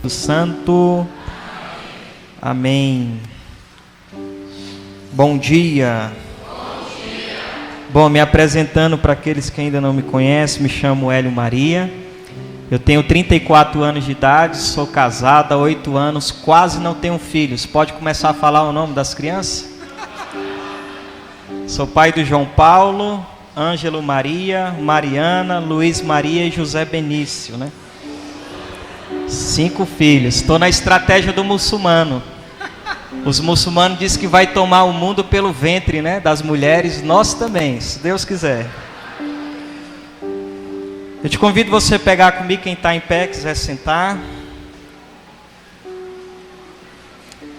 Santo. Amém. Bom dia. Bom, me apresentando para aqueles que ainda não me conhecem, me chamo Hélio Maria. Eu tenho 34 anos de idade, sou casado há 8 anos, quase não tenho filhos. Pode começar a falar o nome das crianças? Sou pai do João Paulo, Ângelo Maria, Mariana, Luiz Maria e José Benício, né? 5 filhos. Estou na estratégia do muçulmano. Os muçulmanos dizem que vai tomar o mundo pelo ventre, né, das mulheres. Nós também, se Deus quiser. Eu te convido você a pegar comigo, quem está em pé, quiser sentar.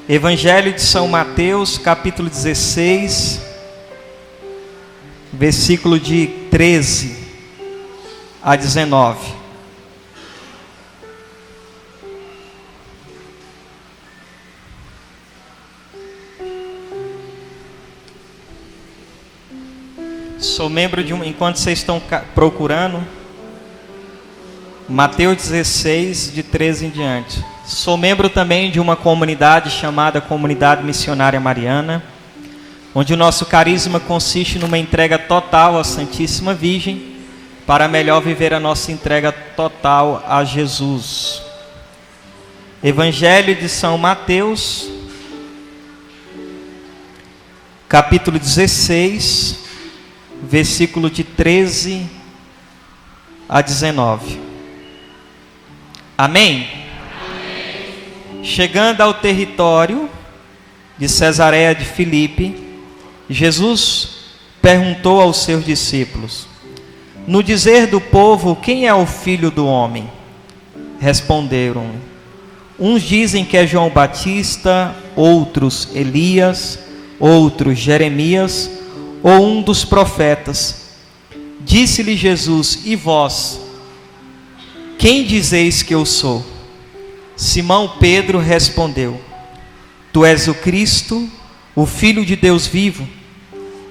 Evangelho de São Mateus, capítulo 16, versículo de 13 a 19. Sou membro de enquanto vocês estão procurando, Mateus 16, de 13 em diante. Sou membro também de uma comunidade chamada Comunidade Missionária Mariana, onde o nosso carisma consiste numa entrega total à Santíssima Virgem, para melhor viver a nossa entrega total a Jesus. Evangelho de São Mateus, capítulo 16, versículo de 13 a 19. Amém? Amém. Chegando ao território de Cesareia de Filipe, Jesus perguntou aos seus discípulos: no dizer do povo, quem é o filho do homem? Responderam: uns dizem que é João Batista, outros Elias, outros Jeremias, ou um dos profetas. Disse-lhe Jesus: e vós, quem dizeis que eu sou? Simão Pedro respondeu: tu és o Cristo, o Filho de Deus vivo.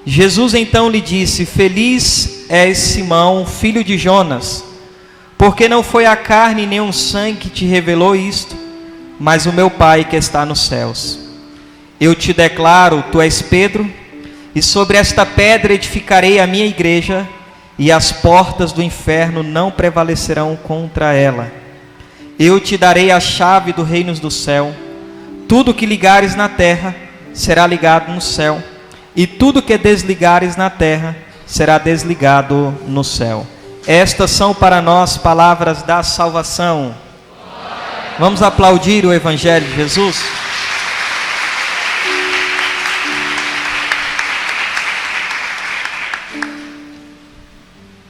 Jesus então lhe disse: feliz és Simão, filho de Jonas, porque não foi a carne nem o sangue que te revelou isto, mas o meu Pai que está nos céus. Eu te declaro, tu és Pedro, e sobre esta pedra edificarei a minha igreja, e as portas do inferno não prevalecerão contra ela. Eu te darei a chave do reino do céu. Tudo que ligares na terra será ligado no céu, e tudo que desligares na terra será desligado no céu. Estas são para nós palavras da salvação. Vamos aplaudir o Evangelho de Jesus?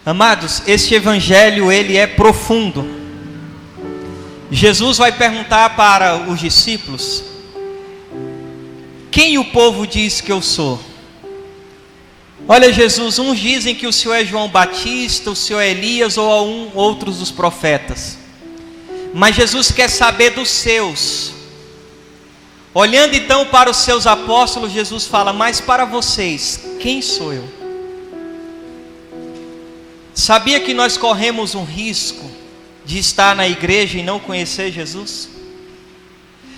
Amados, este evangelho, ele é profundo. Jesus vai perguntar para os discípulos: quem o povo diz que eu sou? Olha, Jesus, uns dizem que o Senhor é João Batista, o Senhor é Elias ou outros dos profetas. Mas Jesus quer saber dos seus. Olhando então para os seus apóstolos, Jesus fala: mas para vocês, quem sou eu? Sabia que nós corremos um risco de estar na igreja e não conhecer Jesus?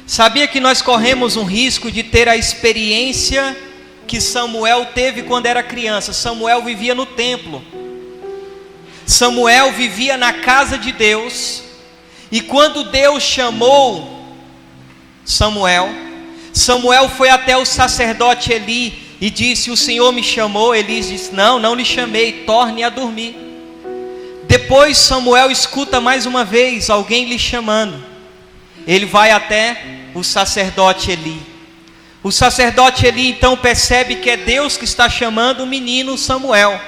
Sabia que nós corremos um risco de ter a experiência que Samuel teve quando era criança? Samuel vivia no templo. Samuel vivia na casa de Deus. E quando Deus chamou Samuel foi até o sacerdote Eli e disse: o Senhor me chamou. Eli disse: não lhe chamei, torne a dormir. Depois Samuel escuta mais uma vez alguém lhe chamando. Ele vai até o sacerdote Eli. O sacerdote Eli então percebe que é Deus que está chamando o menino Samuel.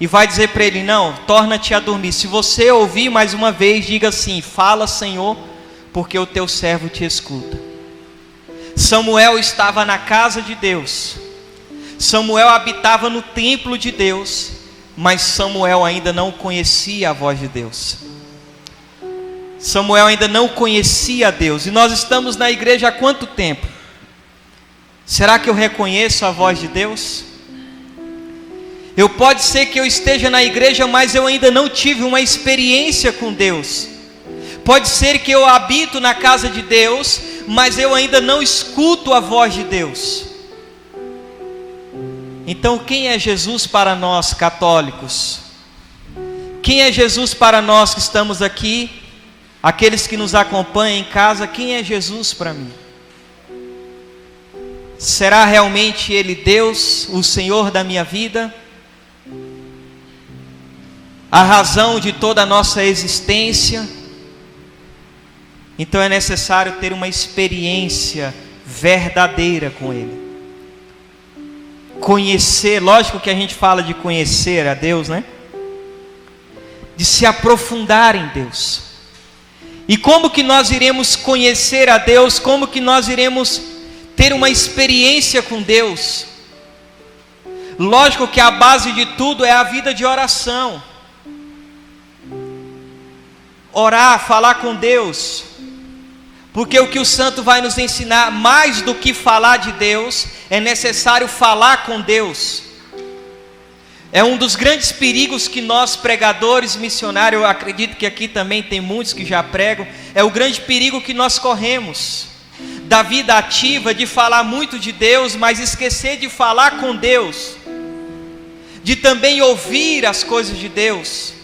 E vai dizer para ele: não, torna-te a dormir. Se você ouvir mais uma vez, diga assim: fala, Senhor, porque o teu servo te escuta. Samuel estava na casa de Deus. Samuel habitava no templo de Deus. Mas Samuel ainda não conhecia a voz de Deus. Samuel ainda não conhecia a Deus. E nós estamos na igreja há quanto tempo? Será que eu reconheço a voz de Deus? Pode ser que eu esteja na igreja, mas eu ainda não tive uma experiência com Deus. Pode ser que eu habito na casa de Deus, mas eu ainda não escuto a voz de Deus. Então, quem é Jesus para nós católicos? Quem é Jesus para nós que estamos aqui? Aqueles que nos acompanham em casa, quem é Jesus para mim? Será realmente Ele Deus, o Senhor da minha vida? A razão de toda a nossa existência? Então é necessário ter uma experiência verdadeira com Ele. Conhecer, lógico que a gente fala de conhecer a Deus, né? De se aprofundar em Deus. E como que nós iremos conhecer a Deus? Como que nós iremos ter uma experiência com Deus? Lógico que a base de tudo é a vida de oração. Orar, falar com Deus. Porque o que o santo vai nos ensinar, mais do que falar de Deus, é necessário falar com Deus. É um dos grandes perigos que nós pregadores, missionários, eu acredito que aqui também tem muitos que já pregam, é o grande perigo que nós corremos, da vida ativa, de falar muito de Deus, mas esquecer de falar com Deus, de também ouvir as coisas de Deus,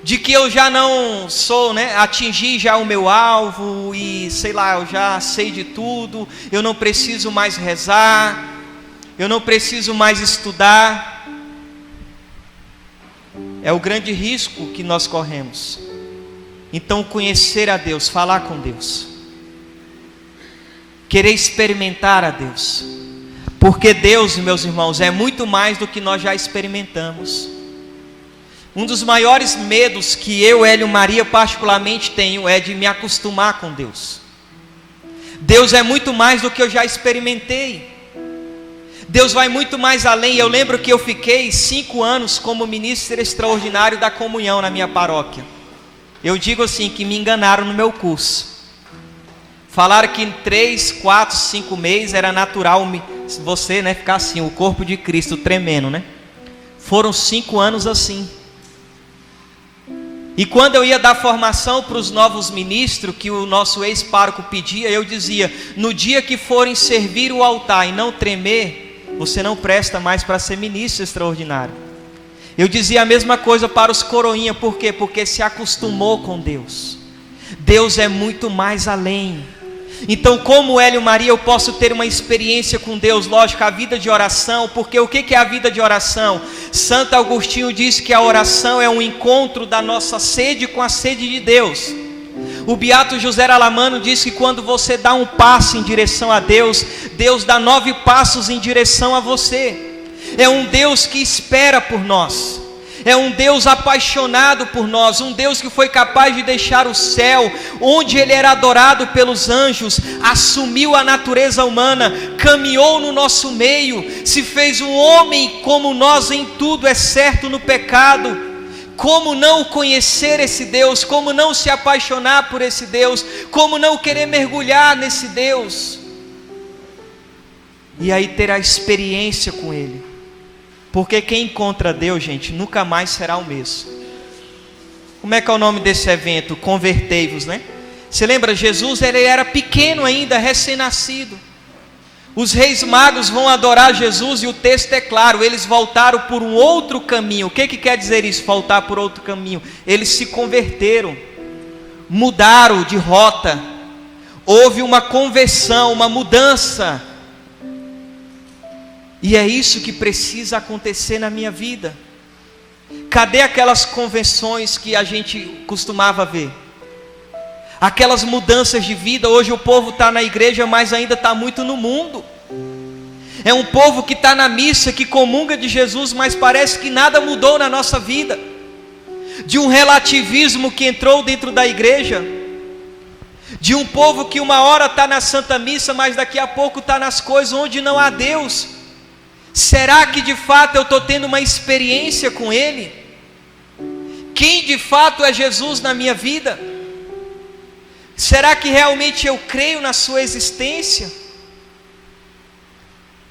de que eu já não sou, atingi já o meu alvo, e sei lá, eu já sei de tudo, eu não preciso mais rezar, eu não preciso mais estudar. É o grande risco que nós corremos. Então, conhecer a Deus, falar com Deus, querer experimentar a Deus, porque Deus, meus irmãos, é muito mais do que nós já experimentamos. Um dos maiores medos que eu, Hélio Maria, particularmente tenho, é de me acostumar com Deus. Deus é muito mais do que eu já experimentei. Deus vai muito mais além. Eu lembro que eu fiquei 5 anos como ministro extraordinário da comunhão na minha paróquia. Eu digo assim, que me enganaram no meu curso. Falaram que em 3, 4, 5 meses era natural você ficar assim, o corpo de Cristo tremendo, Foram 5 anos assim. E quando eu ia dar formação para os novos ministros, que o nosso ex-pároco pedia, eu dizia, no dia que forem servir o altar e não tremer, você não presta mais para ser ministro extraordinário. Eu dizia a mesma coisa para os coroinha, por quê? Porque se acostumou com Deus. Deus é muito mais além. Então, como Hélio Maria, eu posso ter uma experiência com Deus? Lógico, a vida de oração, porque o que é a vida de oração? Santo Agostinho diz que a oração é um encontro da nossa sede com a sede de Deus. O beato José Alamano diz que quando você dá um passo em direção a Deus, Deus dá 9 passos em direção a você. É um Deus que espera por nós. É um Deus apaixonado por nós, um Deus que foi capaz de deixar o céu, onde Ele era adorado pelos anjos, assumiu a natureza humana, caminhou no nosso meio, se fez um homem como nós em tudo, exceto no pecado. Como não conhecer esse Deus? Como não se apaixonar por esse Deus? Como não querer mergulhar nesse Deus? E aí ter a experiência com Ele. Porque quem encontra Deus, gente, nunca mais será o mesmo. Como é que é o nome desse evento? Convertei-vos, Você lembra, Jesus, ele era pequeno ainda, recém-nascido. Os reis magos vão adorar Jesus e o texto é claro, eles voltaram por um outro caminho. O que quer dizer isso, voltar por outro caminho? Eles se converteram, mudaram de rota, houve uma conversão, uma mudança. E é isso que precisa acontecer na minha vida. Cadê aquelas convenções que a gente costumava ver? Aquelas mudanças de vida. Hoje o povo está na igreja, mas ainda está muito no mundo. É um povo que está na missa, que comunga de Jesus, mas parece que nada mudou na nossa vida. De um relativismo que entrou dentro da igreja. De um povo que uma hora está na Santa Missa, mas daqui a pouco está nas coisas onde não há Deus. Será que de fato eu estou tendo uma experiência com Ele? Quem de fato é Jesus na minha vida? Será que realmente eu creio na sua existência?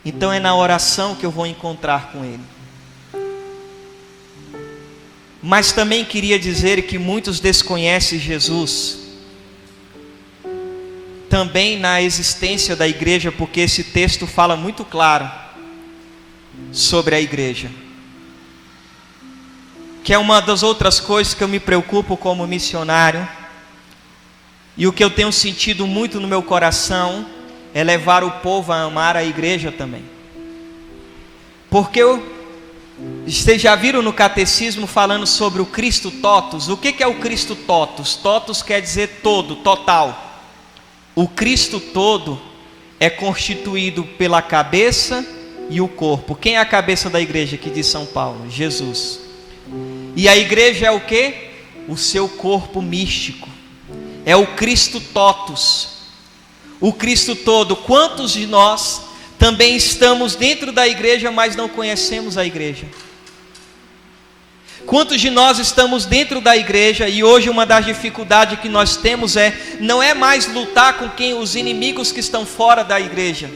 Então é na oração que eu vou encontrar com Ele. Mas também queria dizer que muitos desconhecem Jesus também na existência da igreja, porque esse texto fala muito claro sobre a igreja. Que é uma das outras coisas que eu me preocupo como missionário, e o que eu tenho sentido muito no meu coração é levar o povo a amar a igreja também. Porque vocês já viram no catecismo falando sobre o Cristo Totus? O que é o Cristo Totus? Totus quer dizer todo, total. O Cristo todo é constituído pela cabeça e o corpo. Quem é a cabeça da igreja aqui de São Paulo? Jesus. E a igreja é o quê? O seu corpo místico. É o Cristo Totus. O Cristo todo. Quantos de nós também estamos dentro da igreja, mas não conhecemos a igreja? Quantos de nós estamos dentro da igreja e hoje uma das dificuldades que nós temos não é mais lutar com os inimigos que estão fora da igreja,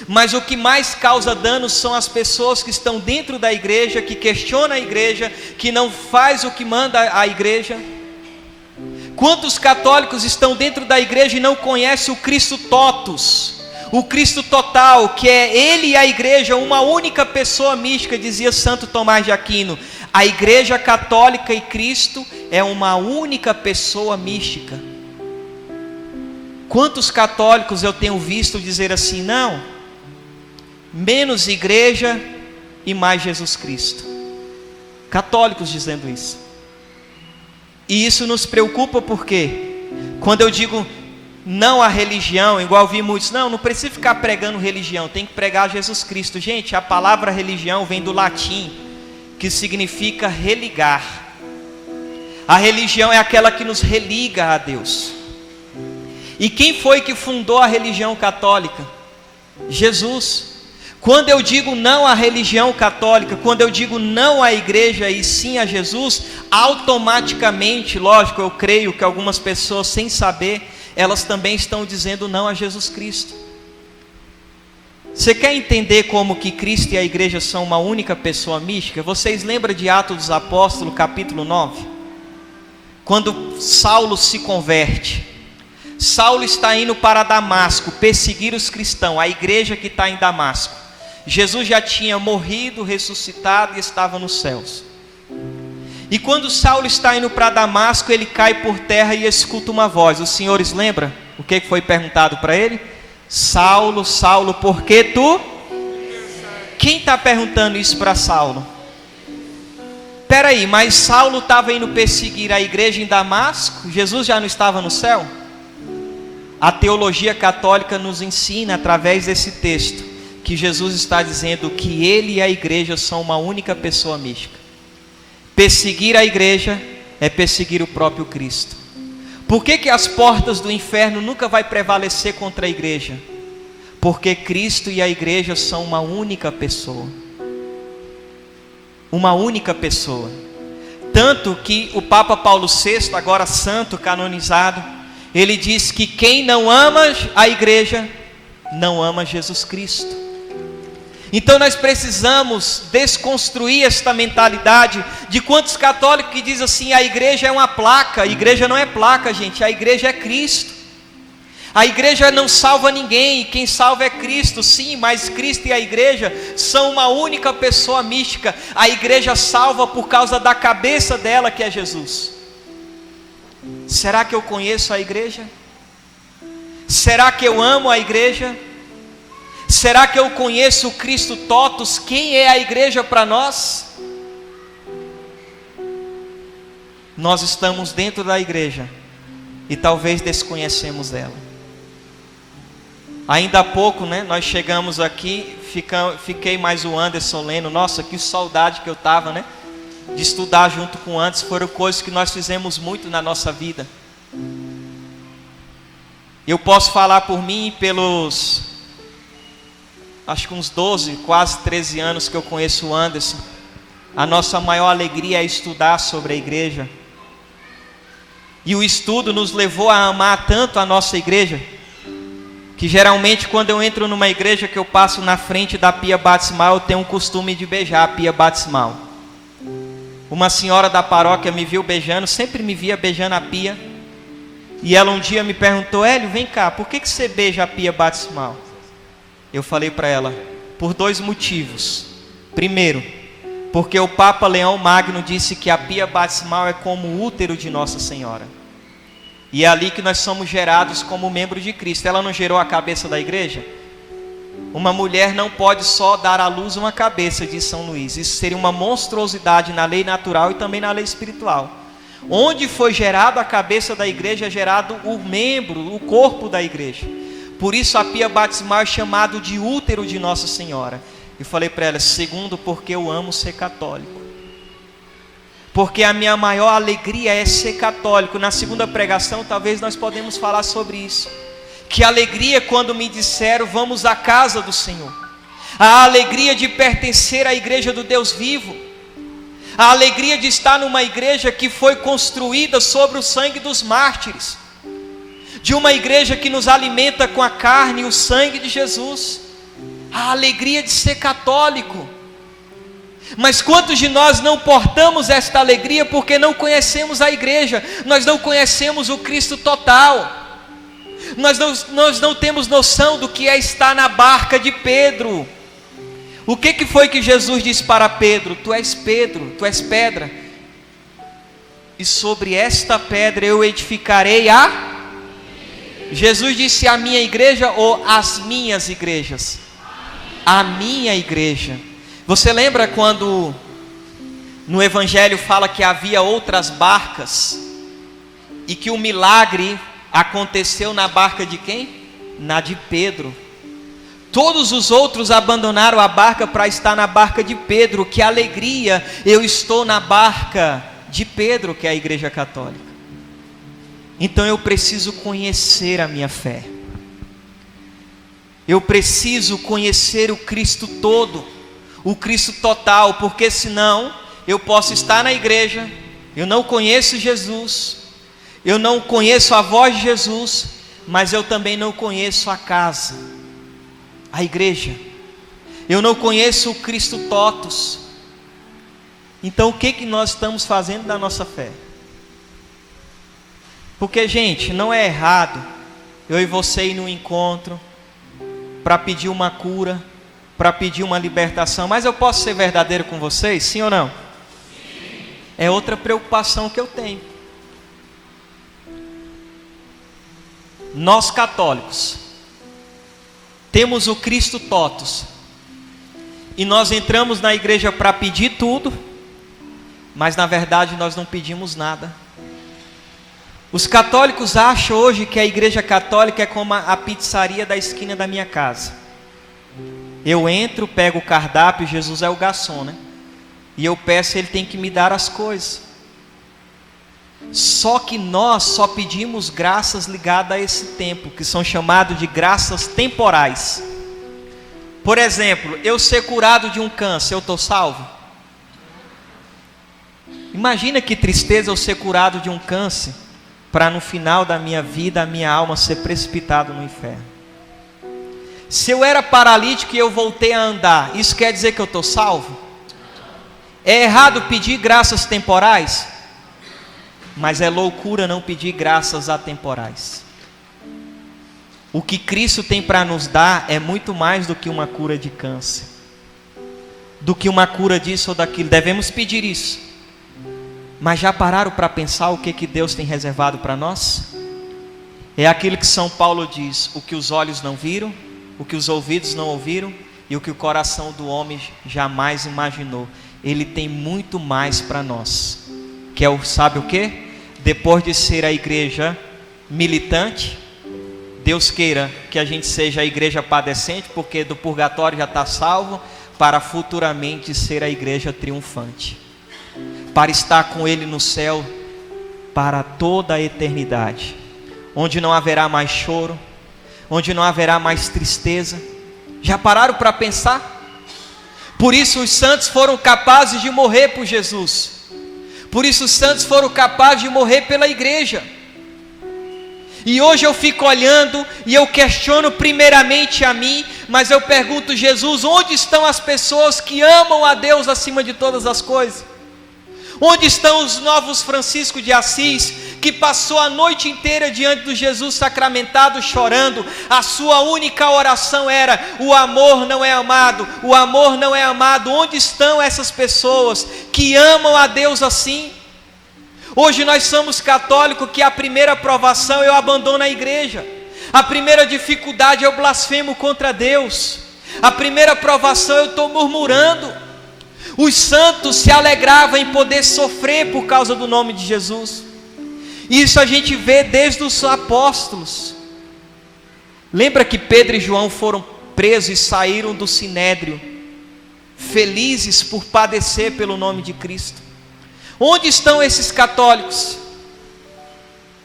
mas o que mais causa dano são as pessoas que estão dentro da igreja, que questionam a igreja, que não faz o que manda a igreja. Quantos católicos estão dentro da igreja e não conhecem o Cristo Totus, o Cristo total, que é Ele e a igreja, uma única pessoa mística, dizia Santo Tomás de Aquino. A igreja católica e Cristo é uma única pessoa mística. Quantos católicos eu tenho visto dizer assim, não, menos igreja e mais Jesus Cristo? Católicos dizendo isso. E isso nos preocupa porque, quando eu digo não à religião, igual vi muitos, não precisa ficar pregando religião, tem que pregar Jesus Cristo. Gente, a palavra religião vem do latim, que significa religar. A religião é aquela que nos religa a Deus. E quem foi que fundou a religião católica? Jesus. Quando eu digo não à religião católica, quando eu digo não à igreja e sim a Jesus, automaticamente, lógico, eu creio que algumas pessoas, sem saber, elas também estão dizendo não a Jesus Cristo. Você quer entender como que Cristo e a igreja são uma única pessoa mística? Vocês lembram de Atos dos Apóstolos, capítulo 9? Quando Saulo se converte. Saulo está indo para Damasco, perseguir os cristãos, a igreja que está em Damasco. Jesus já tinha morrido, ressuscitado e estava nos céus. E quando Saulo está indo para Damasco, ele cai por terra e escuta uma voz. Os senhores lembram o que foi perguntado para ele? Saulo, Saulo, por que tu? Quem está perguntando isso para Saulo? Espera aí, mas Saulo estava indo perseguir a igreja em Damasco? Jesus já não estava no céu? A teologia católica nos ensina, através desse texto, que Jesus está dizendo que ele e a igreja são uma única pessoa mística. Perseguir a igreja é perseguir o próprio Cristo. Por que as portas do inferno nunca vai prevalecer contra a igreja? Porque Cristo e a igreja são uma única pessoa. Uma única pessoa. Tanto que o Papa Paulo VI, agora santo, canonizado, ele diz que quem não ama a igreja, não ama Jesus Cristo. Então nós precisamos desconstruir esta mentalidade de quantos católicos que dizem assim, a igreja é uma placa. A igreja não é placa, gente, a igreja é Cristo. A igreja não salva ninguém, e quem salva é Cristo, sim, mas Cristo e a igreja são uma única pessoa mística. A igreja salva por causa da cabeça dela, que é Jesus. Será que eu conheço a igreja? Será que eu amo a igreja? Será que eu conheço o Cristo Totus? Quem é a igreja para nós? Nós estamos dentro da igreja e talvez desconhecemos ela. Ainda há pouco, nós chegamos aqui, fiquei mais o Anderson lendo. Nossa, que saudade que eu estava, de estudar junto com o Anderson. Foram coisas que nós fizemos muito na nossa vida. Eu posso falar por mim e pelos, acho que uns 12, quase 13 anos que eu conheço o Anderson. A nossa maior alegria é estudar sobre a igreja. E o estudo nos levou a amar tanto a nossa igreja, que geralmente quando eu entro numa igreja que eu passo na frente da pia batismal, eu tenho o costume de beijar a pia batismal. Uma senhora da paróquia me viu beijando, sempre me via beijando a pia. E ela um dia me perguntou: Hélio, vem cá, por que você beija a pia batismal? Eu falei para ela: por 2 motivos. Primeiro, porque o Papa Leão Magno disse que a pia batismal é como o útero de Nossa Senhora. E é ali que nós somos gerados como membro de Cristo. Ela não gerou a cabeça da igreja? Uma mulher não pode só dar à luz uma cabeça, diz São Luís. Isso seria uma monstruosidade na lei natural e também na lei espiritual. Onde foi gerado a cabeça da igreja, é gerado o membro, o corpo da igreja. Por isso a pia batismal é chamado de útero de Nossa Senhora. Eu falei para ela: segundo, porque eu amo ser católico. Porque a minha maior alegria é ser católico. Na segunda pregação talvez nós podemos falar sobre isso. Que alegria quando me disseram: vamos à casa do Senhor. A alegria de pertencer à igreja do Deus vivo. A alegria de estar numa igreja que foi construída sobre o sangue dos mártires. De uma igreja que nos alimenta com a carne e o sangue de Jesus. A alegria de ser católico. Mas quantos de nós não portamos esta alegria porque não conhecemos a igreja? Nós não conhecemos o Cristo total. Nós não temos noção do que é estar na barca de Pedro. O que foi que Jesus disse para Pedro? Tu és Pedro, tu és pedra. E sobre esta pedra eu edificarei a... Jesus disse a minha igreja ou as minhas igrejas? A minha igreja. Você lembra quando no Evangelho fala que havia outras barcas e que o milagre aconteceu na barca de quem? Na de Pedro. Todos os outros abandonaram a barca para estar na barca de Pedro. Que alegria, eu estou na barca de Pedro, que é a igreja católica. Então eu preciso conhecer a minha fé. Eu preciso conhecer o Cristo todo, o Cristo total, porque senão eu posso estar na igreja, eu não conheço Jesus, eu não conheço a voz de Jesus, mas eu também não conheço a casa, a igreja. Eu não conheço o Cristo totus. Então o que nós estamos fazendo da nossa fé? Porque, gente, não é errado eu e você ir no encontro para pedir uma cura, para pedir uma libertação, mas eu posso ser verdadeiro com vocês, sim ou não? Sim. É outra preocupação que eu tenho. Nós católicos temos o Cristo totus e nós entramos na igreja para pedir tudo, mas na verdade nós não pedimos nada. Os católicos acham hoje que a igreja católica é como a pizzaria da esquina da minha casa. Eu entro, pego o cardápio, Jesus é o garçom, né? E eu peço, ele tem que me dar as coisas. Só que nós só pedimos graças ligadas a esse tempo, que são chamados de graças temporais. Por exemplo, eu ser curado de um câncer, eu estou salvo? Imagina que tristeza eu ser curado de um câncer, para no final da minha vida, a minha alma ser precipitada no inferno. Se eu era paralítico e eu voltei a andar, isso quer dizer que eu estou salvo? É errado pedir graças temporais? Mas é loucura não pedir graças atemporais. O que Cristo tem para nos dar é muito mais do que uma cura de câncer, do que uma cura disso ou daquilo. Devemos pedir isso. Mas já pararam para pensar o que Deus tem reservado para nós? É aquilo que São Paulo diz: o que os olhos não viram, o que os ouvidos não ouviram e o que o coração do homem jamais imaginou. Ele tem muito mais para nós. Que é o, sabe o que? Depois de ser a igreja militante, Deus queira que a gente seja a igreja padecente, porque do purgatório já está salvo, para futuramente ser a igreja triunfante, para estar com Ele no céu para toda a eternidade, onde não haverá mais choro, onde não haverá mais tristeza. Já pararam para pensar? Por isso os santos foram capazes de morrer por Jesus. Por isso os santos foram capazes de morrer pela igreja. E hoje eu fico olhando e eu questiono primeiramente a mim, mas eu pergunto: Jesus, onde estão as pessoas que amam a Deus acima de todas as coisas? Onde estão os novos Francisco de Assis, que passou a noite inteira diante do Jesus sacramentado chorando. A sua única oração era: o amor não é amado, o amor não é amado. Onde estão essas pessoas que amam a Deus assim? Hoje nós somos católicos que a primeira provação eu abandono a igreja, a primeira dificuldade eu blasfemo contra Deus, a primeira provação eu estou murmurando. Os santos se alegravam em poder sofrer por causa do nome de Jesus. Isso a gente vê desde os apóstolos. Lembra que Pedro e João foram presos e saíram do sinédrio, felizes por padecer pelo nome de Cristo? Onde estão esses católicos?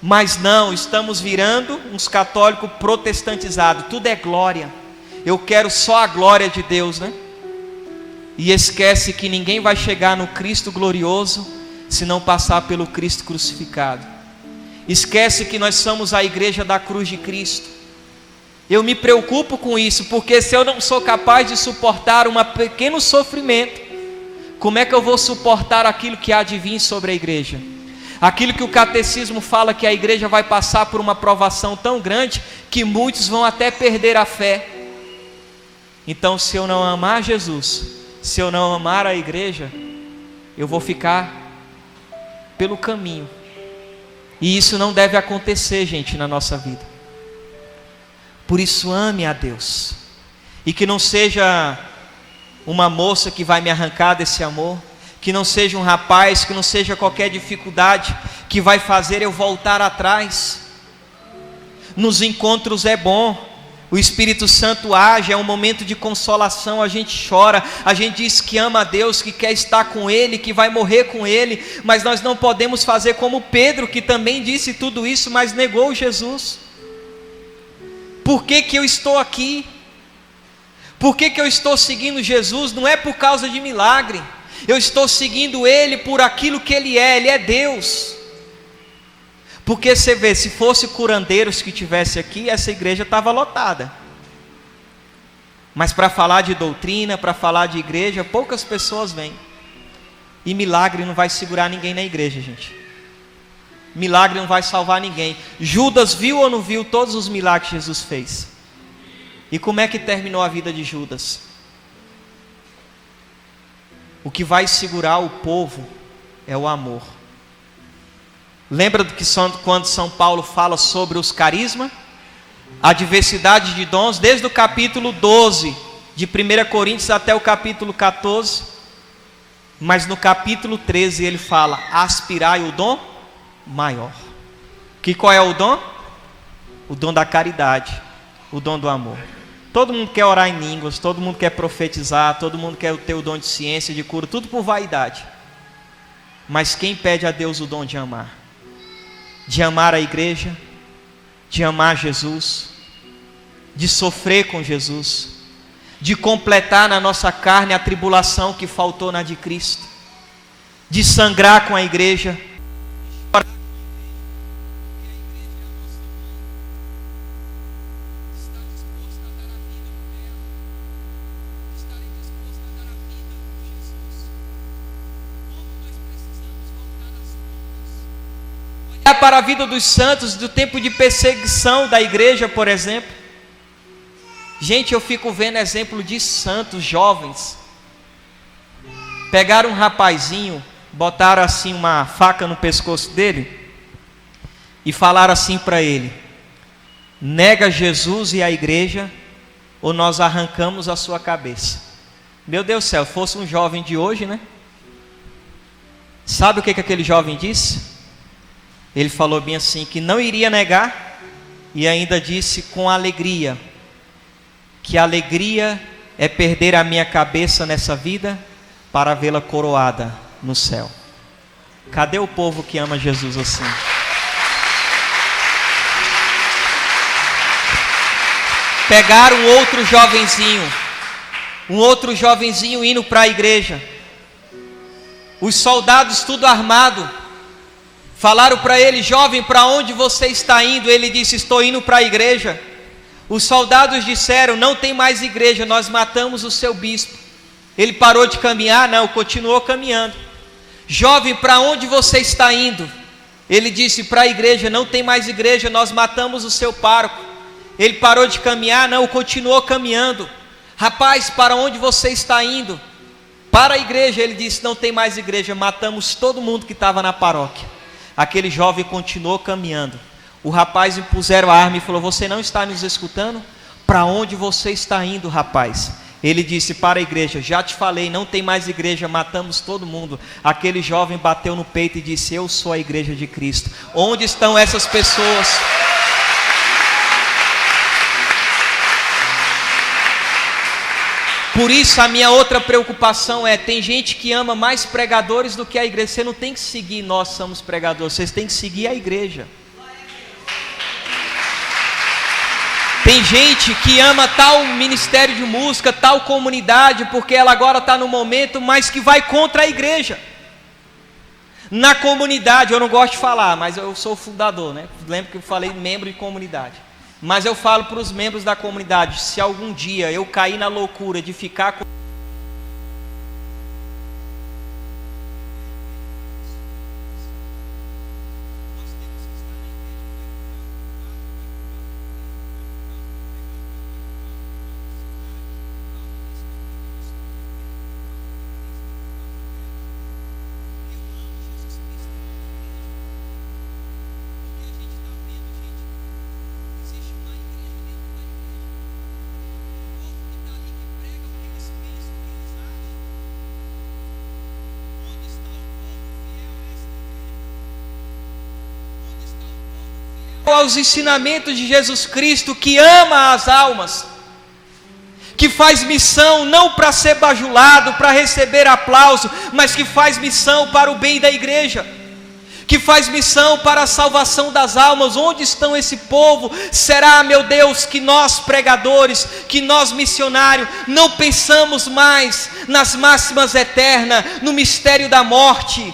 Mas não, estamos virando uns católicos protestantizados. Tudo é glória. Eu quero só a glória de Deus, né? E esquece que ninguém vai chegar no Cristo glorioso se não passar pelo Cristo crucificado. Esquece que nós somos a igreja da cruz de Cristo. Eu me preocupo com isso, porque se eu não sou capaz de suportar um pequeno sofrimento, como é que eu vou suportar aquilo que há de vir sobre a igreja? Aquilo que o catecismo fala, que a igreja vai passar por uma provação tão grande que muitos vão até perder a fé. Então, se eu não amar Jesus, se eu não amar a igreja, eu vou ficar pelo caminho. E isso não deve acontecer, gente, na nossa vida. Por isso, ame a Deus. E que não seja uma moça que vai me arrancar desse amor, que não seja um rapaz, que não seja qualquer dificuldade que vai fazer eu voltar atrás. Nos encontros é bom, o Espírito Santo age, é um momento de consolação, a gente chora, a gente diz que ama a Deus, que quer estar com Ele, que vai morrer com Ele, mas nós não podemos fazer como Pedro, que também disse tudo isso, mas negou Jesus. Por que que eu estou aqui? Por que que eu estou seguindo Jesus? Não é por causa de milagre, eu estou seguindo Ele por aquilo que Ele é Deus. Porque você vê, se fosse curandeiros que tivesse aqui, essa igreja estava lotada. Mas para falar de doutrina, para falar de igreja, poucas pessoas vêm. E milagre não vai segurar ninguém na igreja, gente. Milagre não vai salvar ninguém. Judas viu ou não viu todos os milagres que Jesus fez? E como é que terminou a vida de Judas? O que vai segurar o povo é o amor. Lembra do que quando São Paulo fala sobre os carismas? A diversidade de dons, desde o capítulo 12 de 1 Coríntios até o capítulo 14. Mas no capítulo 13 ele fala: aspirai o dom maior. Qual é o dom? O dom da caridade, o dom do amor. Todo mundo quer orar em línguas, todo mundo quer profetizar, todo mundo quer ter o dom de ciência, de cura, tudo por vaidade. Mas quem pede a Deus o dom de amar? De amar a igreja, de amar Jesus, de sofrer com Jesus, de completar na nossa carne a tribulação que faltou na de Cristo, de sangrar com a igreja, para a vida dos santos, do tempo de perseguição da igreja, por exemplo. Gente, eu fico vendo exemplo de santos jovens. Pegaram um rapazinho, botaram assim uma faca no pescoço dele e falaram assim para ele: nega Jesus e a igreja, ou nós arrancamos a sua cabeça. Meu Deus do céu, fosse um jovem de hoje, né? Sabe o que aquele jovem disse? Ele falou bem assim, que não iria negar, e ainda disse com alegria, que a alegria é perder a minha cabeça nessa vida, para vê-la coroada no céu. Cadê o povo que ama Jesus assim? Pegaram um outro jovenzinho indo para a igreja, os soldados tudo armado, falaram para ele: jovem, para onde você está indo? Ele disse: estou indo para a igreja. Os soldados disseram: não tem mais igreja, nós matamos o seu bispo. Ele parou de caminhar? Não, continuou caminhando. Jovem, para onde você está indo? Ele disse para a igreja: não tem mais igreja, nós matamos o seu pároco. Ele parou de caminhar? Não, continuou caminhando. Rapaz, para onde você está indo? Para a igreja. Ele disse: não tem mais igreja, matamos todo mundo que estava na paróquia. Aquele jovem continuou caminhando. O rapaz impuseram a arma e falou: você não está nos escutando? Para onde você está indo, rapaz? Ele disse para a igreja: já te falei, não tem mais igreja, matamos todo mundo. Aquele jovem bateu no peito e disse: eu sou a igreja de Cristo. Onde estão essas pessoas? Por isso a minha outra preocupação é: tem gente que ama mais pregadores do que a igreja. Você não tem que seguir nós somos pregadores, vocês têm que seguir a igreja. Tem gente que ama tal ministério de música, tal comunidade, porque ela agora está no momento, mas que vai contra a igreja. Na comunidade, eu não gosto de falar, mas eu sou o fundador, né? Lembro que eu falei membro de comunidade. Mas eu falo para os membros da comunidade: se algum dia eu cair na loucura de ficar com aos ensinamentos de Jesus Cristo, que ama as almas, que faz missão não para ser bajulado, para receber aplauso, mas que faz missão para o bem da igreja, que faz missão para a salvação das almas. Onde estão esse povo? Será, meu Deus, que nós pregadores, que nós missionários, não pensamos mais nas máximas eternas, no mistério da morte,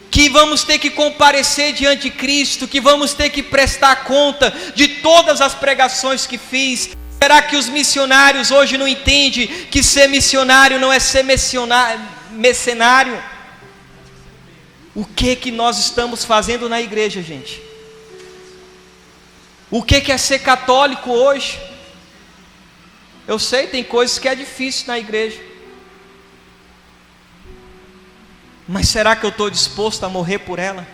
que vamos ter que comparecer diante de Cristo, que vamos ter que prestar conta de todas as pregações que fiz? Será que os missionários hoje não entendem que ser missionário não é ser mercenário? O que nós estamos fazendo na igreja, gente? O que é ser católico hoje? Eu sei, tem coisas que é difícil na igreja, mas será que eu estou disposto a morrer por ela?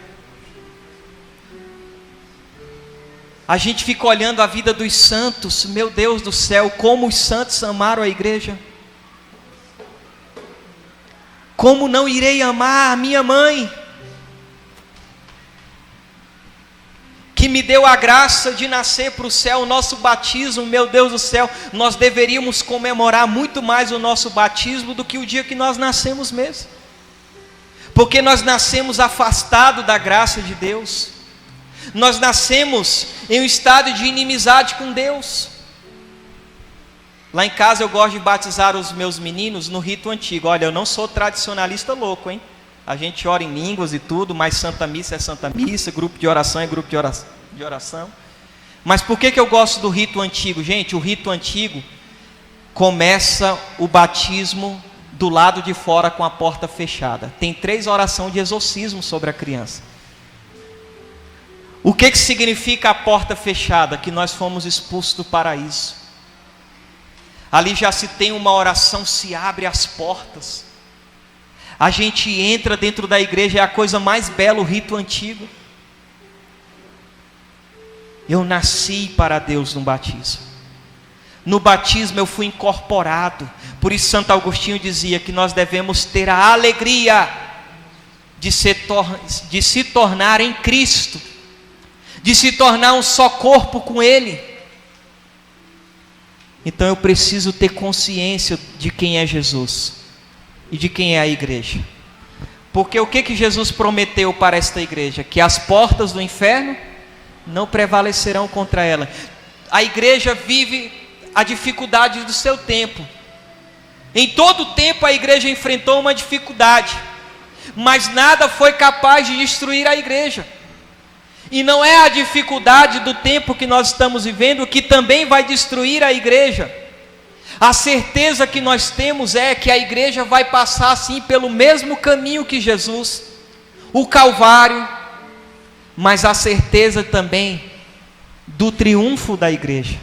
A gente fica olhando a vida dos santos, meu Deus do céu, como os santos amaram a igreja. Como não irei amar a minha mãe, que me deu a graça de nascer para o céu? O nosso batismo, meu Deus do céu, nós deveríamos comemorar muito mais o nosso batismo do que o dia que nós nascemos mesmo. Porque nós nascemos afastados da graça de Deus, nós nascemos em um estado de inimizade com Deus. Lá em casa eu gosto de batizar os meus meninos no rito antigo. Olha, eu não sou tradicionalista louco, hein? A gente ora em línguas e tudo, mas Santa Missa é Santa Missa, grupo de oração é grupo de oração. Mas por que eu gosto do rito antigo? Gente, o rito antigo começa o batismo do lado de fora com a porta fechada. Tem 3 orações de exorcismo sobre a criança. O que significa a porta fechada? Que nós fomos expulsos do paraíso. Ali já se tem uma oração, se abre as portas. A gente entra dentro da igreja, é a coisa mais bela, o rito antigo. Eu nasci para Deus no batismo. No batismo eu fui incorporado. Por isso Santo Agostinho dizia que nós devemos ter a alegria de se tornar em Cristo, de se tornar um só corpo com Ele. Então eu preciso ter consciência de quem é Jesus e de quem é a igreja. Porque o que Jesus prometeu para esta igreja? Que as portas do inferno não prevalecerão contra ela. A igreja vive a dificuldade do seu tempo. Em todo tempo a igreja enfrentou uma dificuldade, mas nada foi capaz de destruir a igreja. E não é a dificuldade do tempo que nós estamos vivendo que também vai destruir a igreja. A certeza que nós temos é que a igreja vai passar assim pelo mesmo caminho que Jesus, o Calvário, mas a certeza também do triunfo da igreja.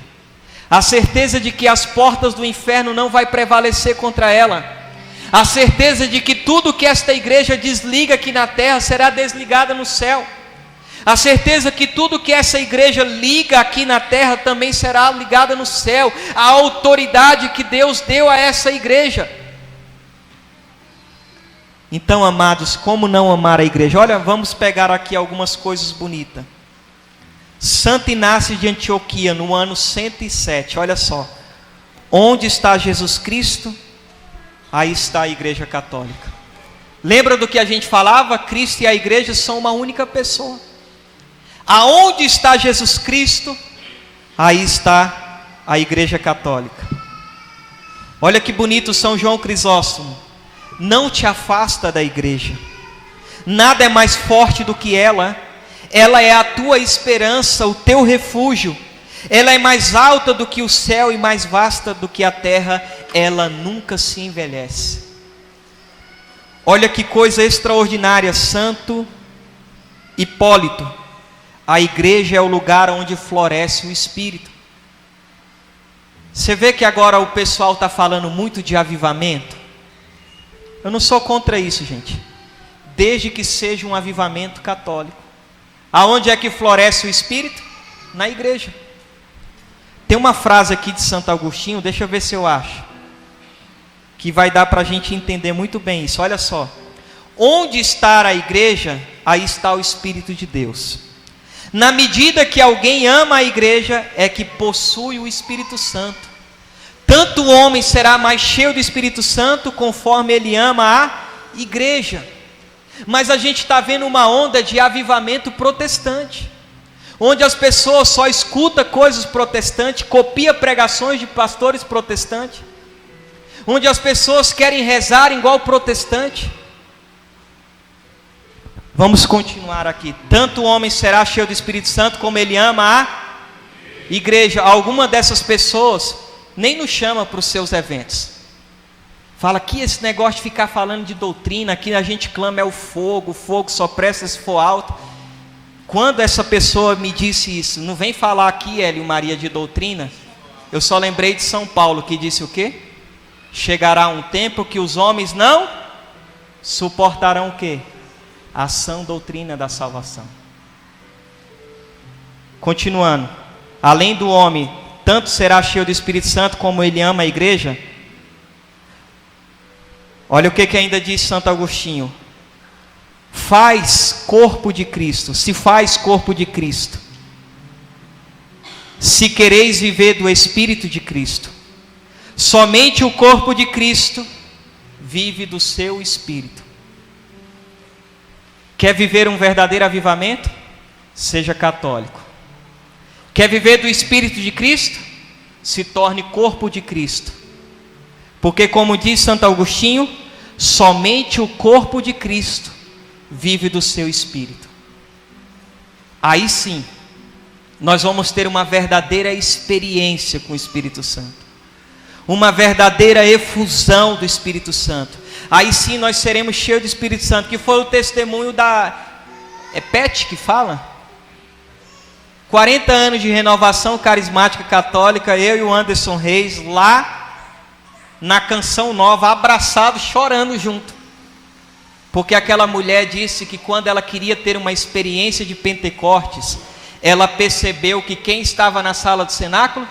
A certeza de que as portas do inferno não vai prevalecer contra ela. A certeza de que tudo que esta igreja desliga aqui na terra será desligada no céu. A certeza que tudo que essa igreja liga aqui na terra também será ligada no céu. A autoridade que Deus deu a essa igreja. Então, amados, como não amar a igreja? Olha, vamos pegar aqui algumas coisas bonitas. Santo Inácio de Antioquia, no ano 107, olha só. Onde está Jesus Cristo? Aí está a igreja católica. Lembra do que a gente falava? Cristo e a igreja são uma única pessoa. Aonde está Jesus Cristo? Aí está a igreja católica. Olha que bonito São João Crisóstomo. Não te afasta da igreja. Nada é mais forte do que ela. Ela é a tua esperança, o teu refúgio. Ela é mais alta do que o céu e mais vasta do que a terra. Ela nunca se envelhece. Olha que coisa extraordinária, Santo Hipólito. A igreja é o lugar onde floresce o Espírito. Você vê que agora o pessoal está falando muito de avivamento? Eu não sou contra isso, gente. Desde que seja um avivamento católico. Aonde é que floresce o Espírito? Na igreja. Tem uma frase aqui de Santo Agostinho, deixa eu ver se eu acho, que vai dar para a gente entender muito bem isso. Olha só. Onde está a igreja, aí está o Espírito de Deus. Na medida que alguém ama a igreja, é que possui o Espírito Santo. Tanto o homem será mais cheio do Espírito Santo, conforme ele ama a igreja. Mas a gente está vendo uma onda de avivamento protestante, onde as pessoas só escutam coisas protestantes, copiam pregações de pastores protestantes, onde as pessoas querem rezar igual protestante. Vamos continuar aqui. Tanto o homem será cheio do Espírito Santo, como ele ama a igreja. Alguma dessas pessoas nem nos chama para os seus eventos. Fala que esse negócio de ficar falando de doutrina, aqui a gente clama é o fogo só presta se for alto. Quando essa pessoa me disse isso, não vem falar aqui, Hélio Maria, de doutrina, eu só lembrei de São Paulo, que disse o quê? Chegará um tempo que os homens não suportarão o quê? A sã doutrina da salvação. Continuando. Além do homem, tanto será cheio do Espírito Santo como ele ama a igreja. Olha o que ainda diz Santo Agostinho. Faz corpo de Cristo, se faz corpo de Cristo, se quereis viver do Espírito de Cristo. Somente o corpo de Cristo vive do seu Espírito. Quer viver um verdadeiro avivamento? Seja católico. Quer viver do Espírito de Cristo? Se torne corpo de Cristo. Porque, como diz Santo Agostinho, somente o corpo de Cristo vive do seu Espírito. Aí sim, nós vamos ter uma verdadeira experiência com o Espírito Santo. Uma verdadeira efusão do Espírito Santo. Aí sim nós seremos cheios do Espírito Santo, que foi o testemunho da... É PET que fala? 40 anos de renovação carismática católica, eu e o Anderson Reis, lá na Canção Nova, abraçados, chorando junto. Porque aquela mulher disse que quando ela queria ter uma experiência de Pentecostes, ela percebeu que quem estava na sala do cenáculo?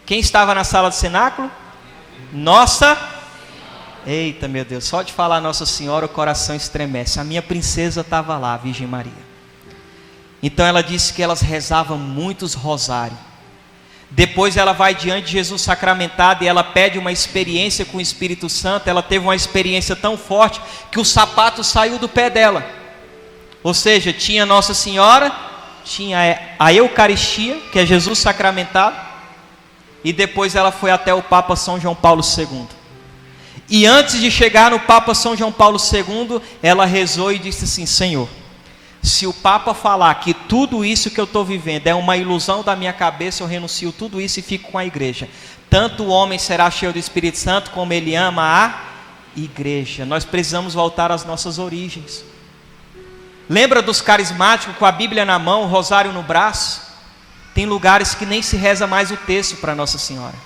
Quem estava na sala do cenáculo? Nossa... Eita, meu Deus, só de falar Nossa Senhora o coração estremece. A minha princesa estava lá, Virgem Maria. Então ela disse que elas rezavam muitos rosários. Depois ela vai diante de Jesus sacramentado e ela pede uma experiência com o Espírito Santo. Ela teve uma experiência tão forte que o sapato saiu do pé dela. Ou seja, tinha Nossa Senhora, tinha a Eucaristia, que é Jesus sacramentado, e depois ela foi até o Papa São João Paulo II. E antes de chegar no Papa São João Paulo II, ela rezou e disse assim: Senhor, se o Papa falar que tudo isso que eu estou vivendo é uma ilusão da minha cabeça, eu renuncio tudo isso e fico com a igreja. Tanto o homem será cheio do Espírito Santo, como ele ama a igreja. Nós precisamos voltar às nossas origens. Lembra dos carismáticos com a Bíblia na mão, o rosário no braço? Tem lugares que nem se reza mais o texto para Nossa Senhora.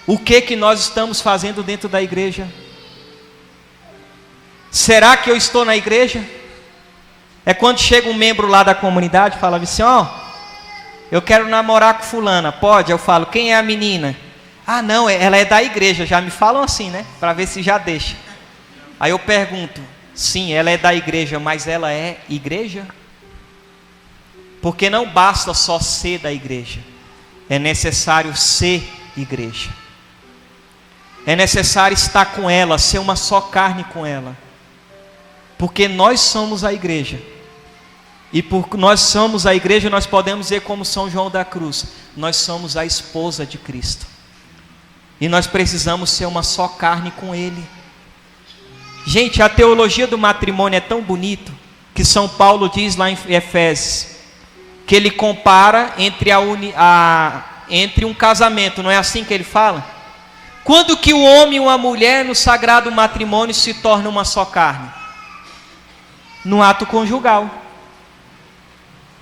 O que nós estamos fazendo dentro da igreja? Será que eu estou na igreja? É quando chega um membro lá da comunidade e fala assim, eu quero namorar com fulana, pode? Eu falo, quem é a menina? Ah não, ela é da igreja, já me falam assim, né? Para ver se já deixa. Aí eu pergunto, sim, ela é da igreja, mas ela é igreja? Porque não basta só ser da igreja, é necessário ser igreja. É necessário estar com ela, ser uma só carne com ela. Porque nós somos a igreja. E por nós somos a igreja, nós podemos dizer como São João da Cruz, nós somos a esposa de Cristo. E nós precisamos ser uma só carne com Ele. Gente, a teologia do matrimônio é tão bonito, que São Paulo diz lá em Efésios, que ele compara entre um casamento, não é assim que ele fala? Quando que o homem e uma mulher no sagrado matrimônio se tornam uma só carne? No ato conjugal.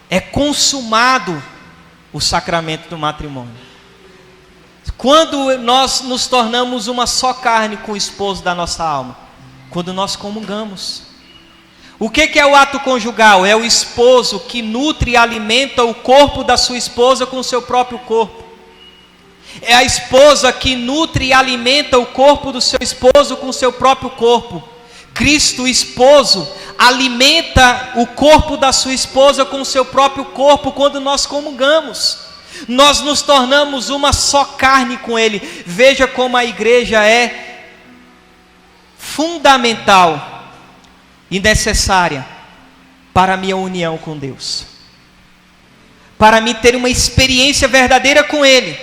É consumado o sacramento do matrimônio. Quando nós nos tornamos uma só carne com o esposo da nossa alma? Quando nós comungamos. O que é o ato conjugal? É o esposo que nutre e alimenta o corpo da sua esposa com o seu próprio corpo. É a esposa que nutre e alimenta o corpo do seu esposo com o seu próprio corpo. Cristo, o esposo, alimenta o corpo da sua esposa com o seu próprio corpo quando nós comungamos. Nós nos tornamos uma só carne com Ele. Veja como a igreja é fundamental e necessária para a minha união com Deus. Para mim ter uma experiência verdadeira com Ele.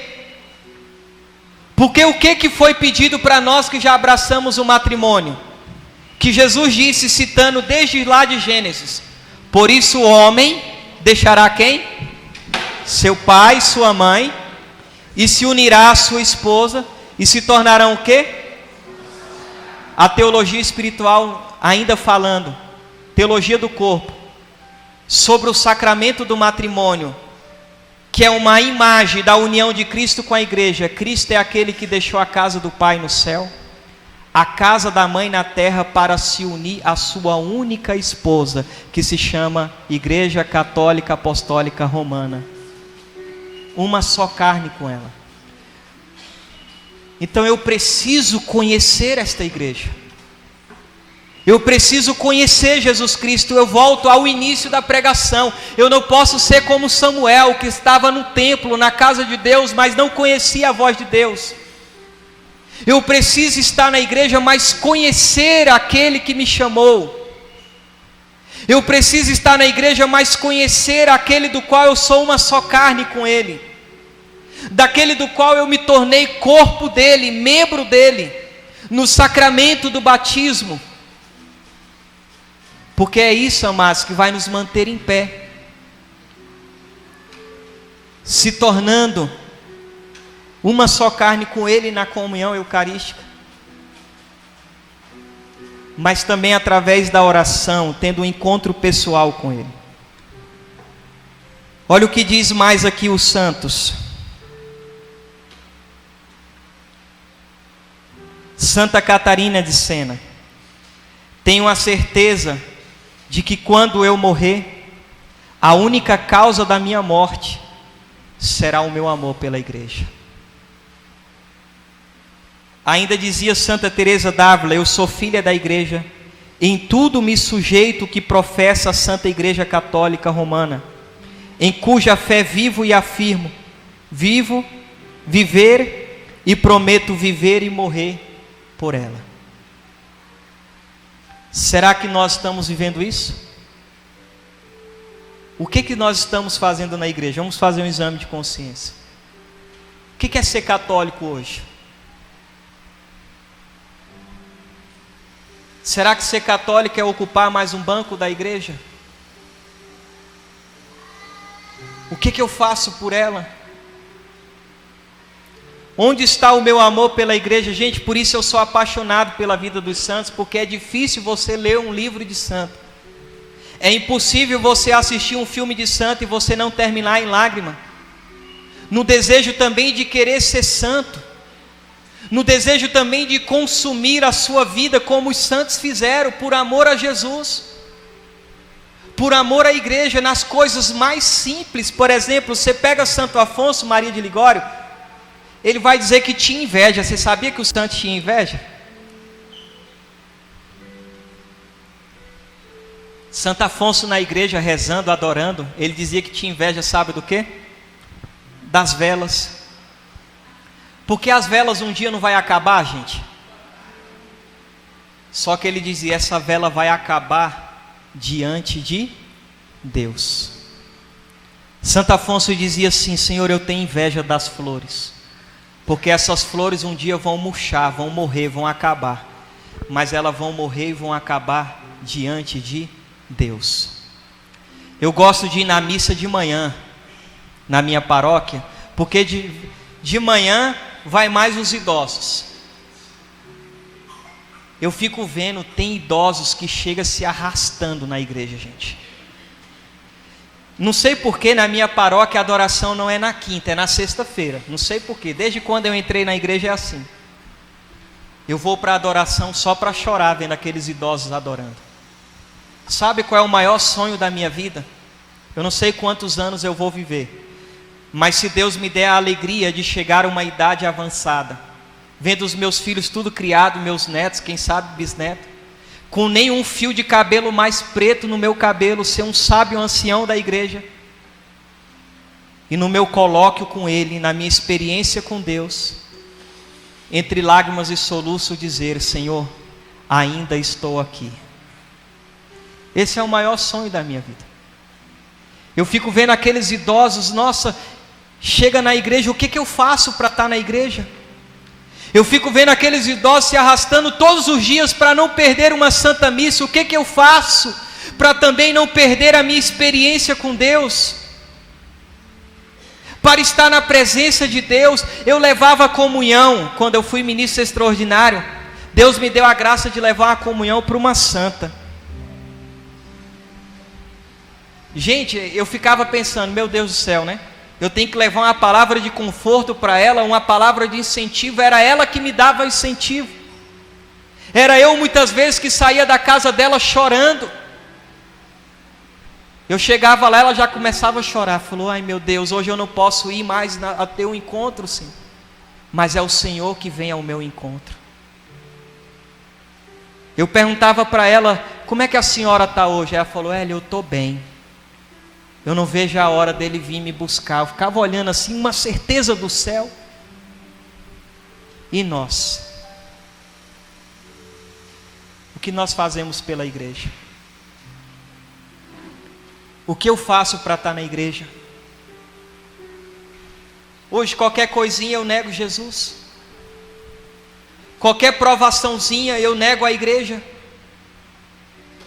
Porque o que foi pedido para nós que já abraçamos o matrimônio? Que Jesus disse, citando desde lá de Gênesis: por isso o homem deixará quem? Seu pai, sua mãe, e se unirá à sua esposa, e se tornarão o quê? A teologia espiritual ainda falando, teologia do corpo, sobre o sacramento do matrimônio, que é uma imagem da união de Cristo com a igreja. Cristo é aquele que deixou a casa do Pai no céu, a casa da mãe na terra, para se unir à sua única esposa, que se chama Igreja Católica Apostólica Romana. Uma só carne com ela. Então eu preciso conhecer esta igreja. Eu preciso conhecer Jesus Cristo. Eu volto ao início da pregação. Eu não posso ser como Samuel, que estava no templo, na casa de Deus, mas não conhecia a voz de Deus. Eu preciso estar na igreja, mas conhecer aquele que me chamou. Eu preciso estar na igreja, mas conhecer aquele do qual eu sou uma só carne com Ele. Daquele do qual eu me tornei corpo dele, membro dele, no sacramento do batismo. Porque é isso, amados, que vai nos manter em pé. Se tornando uma só carne com Ele na comunhão eucarística. Mas também através da oração, tendo um encontro pessoal com Ele. Olha o que diz mais aqui os santos. Santa Catarina de Sena: tenho a certeza de que quando eu morrer, a única causa da minha morte será o meu amor pela igreja. Ainda dizia Santa Teresa d'Ávila: eu sou filha da igreja, em tudo me sujeito que professa a Santa Igreja Católica Romana, em cuja fé vivo e afirmo, viver e prometo viver e morrer por ela. Será que nós estamos vivendo isso? O que nós estamos fazendo na igreja? Vamos fazer um exame de consciência. O que é ser católico hoje? Será que ser católico é ocupar mais um banco da igreja? O que eu faço por ela? Onde está o meu amor pela igreja? Gente, por isso eu sou apaixonado pela vida dos santos, porque é difícil você ler um livro de santo. É impossível você assistir um filme de santo e você não terminar em lágrima. No desejo também de querer ser santo. No desejo também de consumir a sua vida como os santos fizeram, por amor a Jesus. Por amor à igreja, nas coisas mais simples. Por exemplo, você pega Santo Afonso Maria de Ligório, ele vai dizer que tinha inveja. Você sabia que o santo tinha inveja? Santo Afonso na igreja rezando, adorando, ele dizia que tinha inveja, sabe do quê? Das velas. Porque as velas um dia não vai acabar, gente. Só que ele dizia, essa vela vai acabar diante de Deus. Santo Afonso dizia assim, Senhor, eu tenho inveja das flores, porque essas flores um dia vão murchar, vão morrer, vão acabar, mas elas vão morrer e vão acabar diante de Deus. Eu gosto de ir na missa de manhã, na minha paróquia, porque de manhã vai mais os idosos. Eu fico vendo, tem idosos que chegam se arrastando na igreja, gente. Não sei porque na minha paróquia a adoração não é na quinta, é na sexta-feira. Não sei porquê, desde quando eu entrei na igreja é assim. Eu vou para a adoração só para chorar vendo aqueles idosos adorando. Sabe qual é o maior sonho da minha vida? Eu não sei quantos anos eu vou viver, mas se Deus me der a alegria de chegar a uma idade avançada, vendo os meus filhos tudo criado, meus netos, quem sabe bisneto, com nenhum fio de cabelo mais preto no meu cabelo, ser um sábio ancião da igreja, e no meu colóquio com Ele, na minha experiência com Deus, entre lágrimas e soluço dizer, Senhor, ainda estou aqui. Esse é o maior sonho da minha vida. Eu fico vendo aqueles idosos, nossa, chega na igreja, o que eu faço para estar na igreja? Eu fico vendo aqueles idosos se arrastando todos os dias para não perder uma santa missa. O que eu faço para também não perder a minha experiência com Deus? Para estar na presença de Deus. Eu levava a comunhão, quando eu fui ministro extraordinário, Deus me deu a graça de levar a comunhão para uma santa. Gente, eu ficava pensando, meu Deus do céu, né? Eu tenho que levar uma palavra de conforto para ela, uma palavra de incentivo. Era ela que me dava incentivo. Era eu muitas vezes que saía da casa dela chorando. Eu chegava lá, ela já começava a chorar. Falou, ai meu Deus, hoje eu não posso ir mais a ter um encontro, sim. Mas é o Senhor que vem ao meu encontro. Eu perguntava para ela, como é que a senhora está hoje? Ela falou, Hélio, eu estou bem. Eu não vejo a hora dele vir me buscar. Eu ficava olhando assim, uma certeza do céu. E nós? O que nós fazemos pela igreja? O que eu faço para estar na igreja? Hoje qualquer coisinha eu nego Jesus. Qualquer provaçãozinha eu nego a igreja.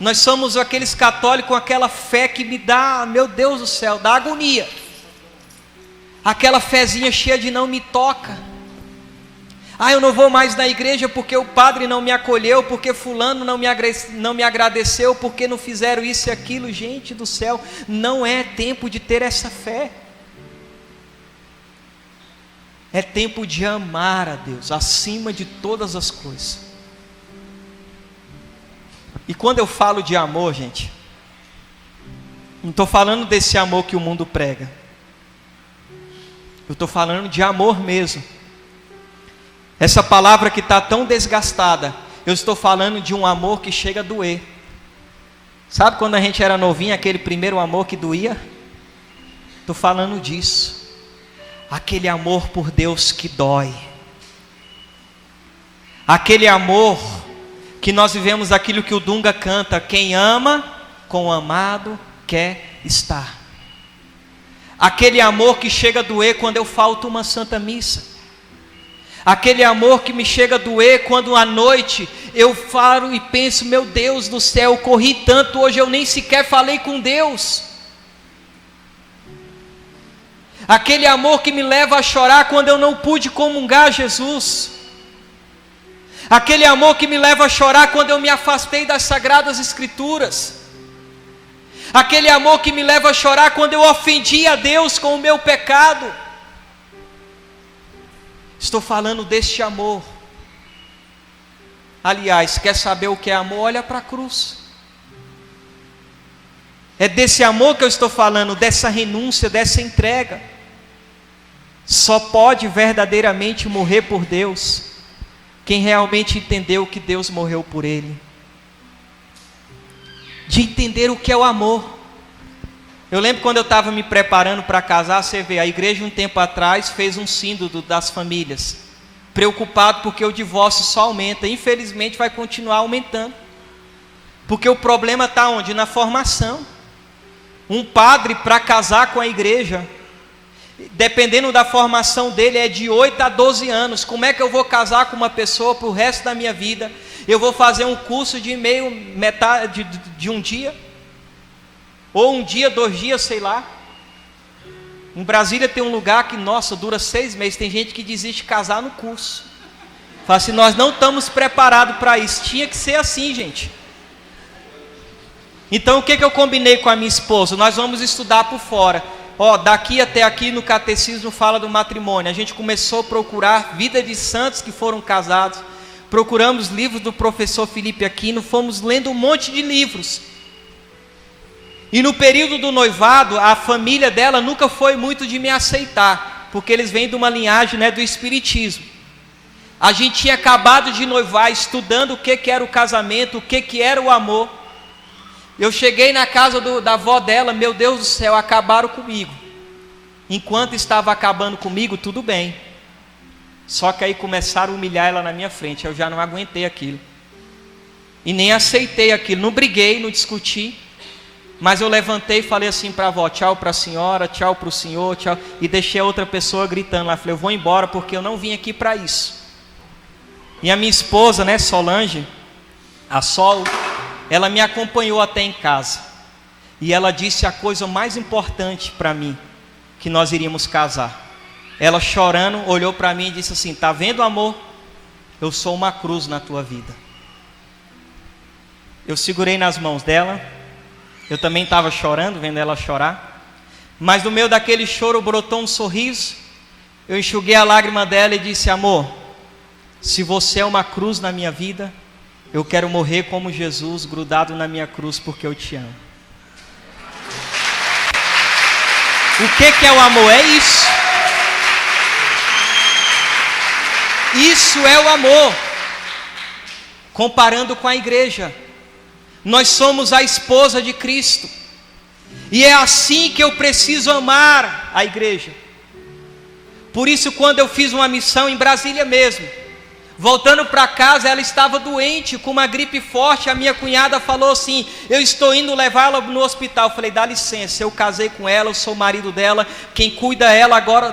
Nós somos aqueles católicos com aquela fé que me dá, meu Deus do céu, dá agonia. Aquela fezinha cheia de não me toca. Eu não vou mais na igreja porque o padre não me acolheu, porque fulano não me agradeceu, porque não fizeram isso e aquilo. Gente do céu, não é tempo de ter essa fé. É tempo de amar a Deus acima de todas as coisas. E quando eu falo de amor, gente, não estou falando desse amor que o mundo prega. Eu estou falando de amor mesmo. Essa palavra que está tão desgastada, eu estou falando de um amor que chega a doer. Sabe quando a gente era novinho, aquele primeiro amor que doía? Estou falando disso. Aquele amor por Deus que dói. Aquele amor que nós vivemos aquilo que o Dunga canta, quem ama, com o amado quer estar. Aquele amor que chega a doer quando eu falto uma santa missa. Aquele amor que me chega a doer quando à noite eu falo e penso, meu Deus do céu, eu corri tanto, hoje eu nem sequer falei com Deus. Aquele amor que me leva a chorar quando eu não pude comungar Jesus. Aquele amor que me leva a chorar quando eu me afastei das Sagradas Escrituras. Aquele amor que me leva a chorar quando eu ofendi a Deus com o meu pecado. Estou falando deste amor. Aliás, quer saber o que é amor? Olha para a cruz. É desse amor que eu estou falando, dessa renúncia, dessa entrega. Só pode verdadeiramente morrer por Deus quem realmente entendeu que Deus morreu por ele. De entender o que é o amor. Eu lembro quando eu estava me preparando para casar, você vê, a igreja um tempo atrás fez um sínodo das famílias, preocupado porque o divórcio só aumenta, infelizmente vai continuar aumentando, porque o problema está onde? Na formação. Um padre para casar com a igreja, dependendo da formação dele, é de 8 a 12 anos. Como é que eu vou casar com uma pessoa para o resto da minha vida? Eu vou fazer um curso de metade de um dia? Ou um dia, 2 dias, sei lá. Em Brasília tem um lugar que, nossa, dura 6 meses. Tem gente que desiste de casar no curso. Fala assim, nós não estamos preparados para isso. Tinha que ser assim, gente. Então o que eu combinei com a minha esposa? Nós vamos estudar por fora. Daqui até aqui no catecismo fala do matrimônio. A gente começou a procurar vida de santos que foram casados. Procuramos livros do professor Felipe Aquino. Fomos lendo um monte de livros. E no período do noivado, a família dela nunca foi muito de me aceitar, porque eles vêm de uma linhagem, do espiritismo. A gente tinha acabado de noivar, estudando o que era o casamento, o que era o amor. Eu cheguei na casa da avó dela, meu Deus do céu, acabaram comigo. Enquanto estava acabando comigo, tudo bem. Só que aí começaram a humilhar ela na minha frente, eu já não aguentei aquilo. E nem aceitei aquilo, não briguei, não discuti. Mas eu levantei e falei assim para a avó, tchau para a senhora, tchau para o senhor, tchau. E deixei a outra pessoa gritando lá, falei, eu vou embora porque eu não vim aqui para isso. E a minha esposa, Solange, a Sol, ela me acompanhou até em casa. E ela disse a coisa mais importante para mim, que nós iríamos casar. Ela chorando, olhou para mim e disse assim, tá vendo, amor? Eu sou uma cruz na tua vida. Eu segurei nas mãos dela. Eu também estava chorando, vendo ela chorar. Mas no meio daquele choro brotou um sorriso. Eu enxuguei a lágrima dela e disse, amor, se você é uma cruz na minha vida, eu quero morrer como Jesus, grudado na minha cruz, porque eu te amo. O que é o amor? É isso. Isso é o amor. Comparando com a igreja, nós somos a esposa de Cristo. E é assim que eu preciso amar a igreja. Por isso, quando eu fiz uma missão em Brasília mesmo, voltando para casa, ela estava doente, com uma gripe forte. A minha cunhada falou assim, eu estou indo levá-la no hospital. Eu falei, dá licença, eu casei com ela, eu sou o marido dela, quem cuida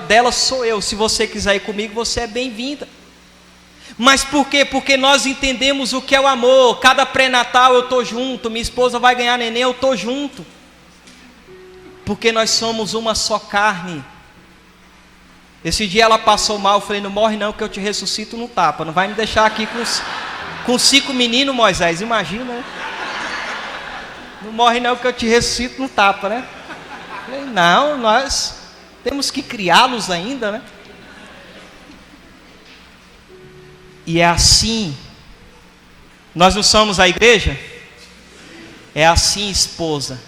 dela sou eu. Se você quiser ir comigo, você é bem-vinda. Mas por quê? Porque nós entendemos o que é o amor. Cada pré-natal eu estou junto, minha esposa vai ganhar neném, eu estou junto. Porque nós somos uma só carne. Esse dia ela passou mal, eu falei, não morre não que eu te ressuscito no tapa. Não vai me deixar aqui com 5 meninos, Moisés, imagina, né? Não morre não que eu te ressuscito no tapa, né? Eu falei, não, nós temos que criá-los ainda, né? E é assim, nós não somos a igreja? É assim, esposa,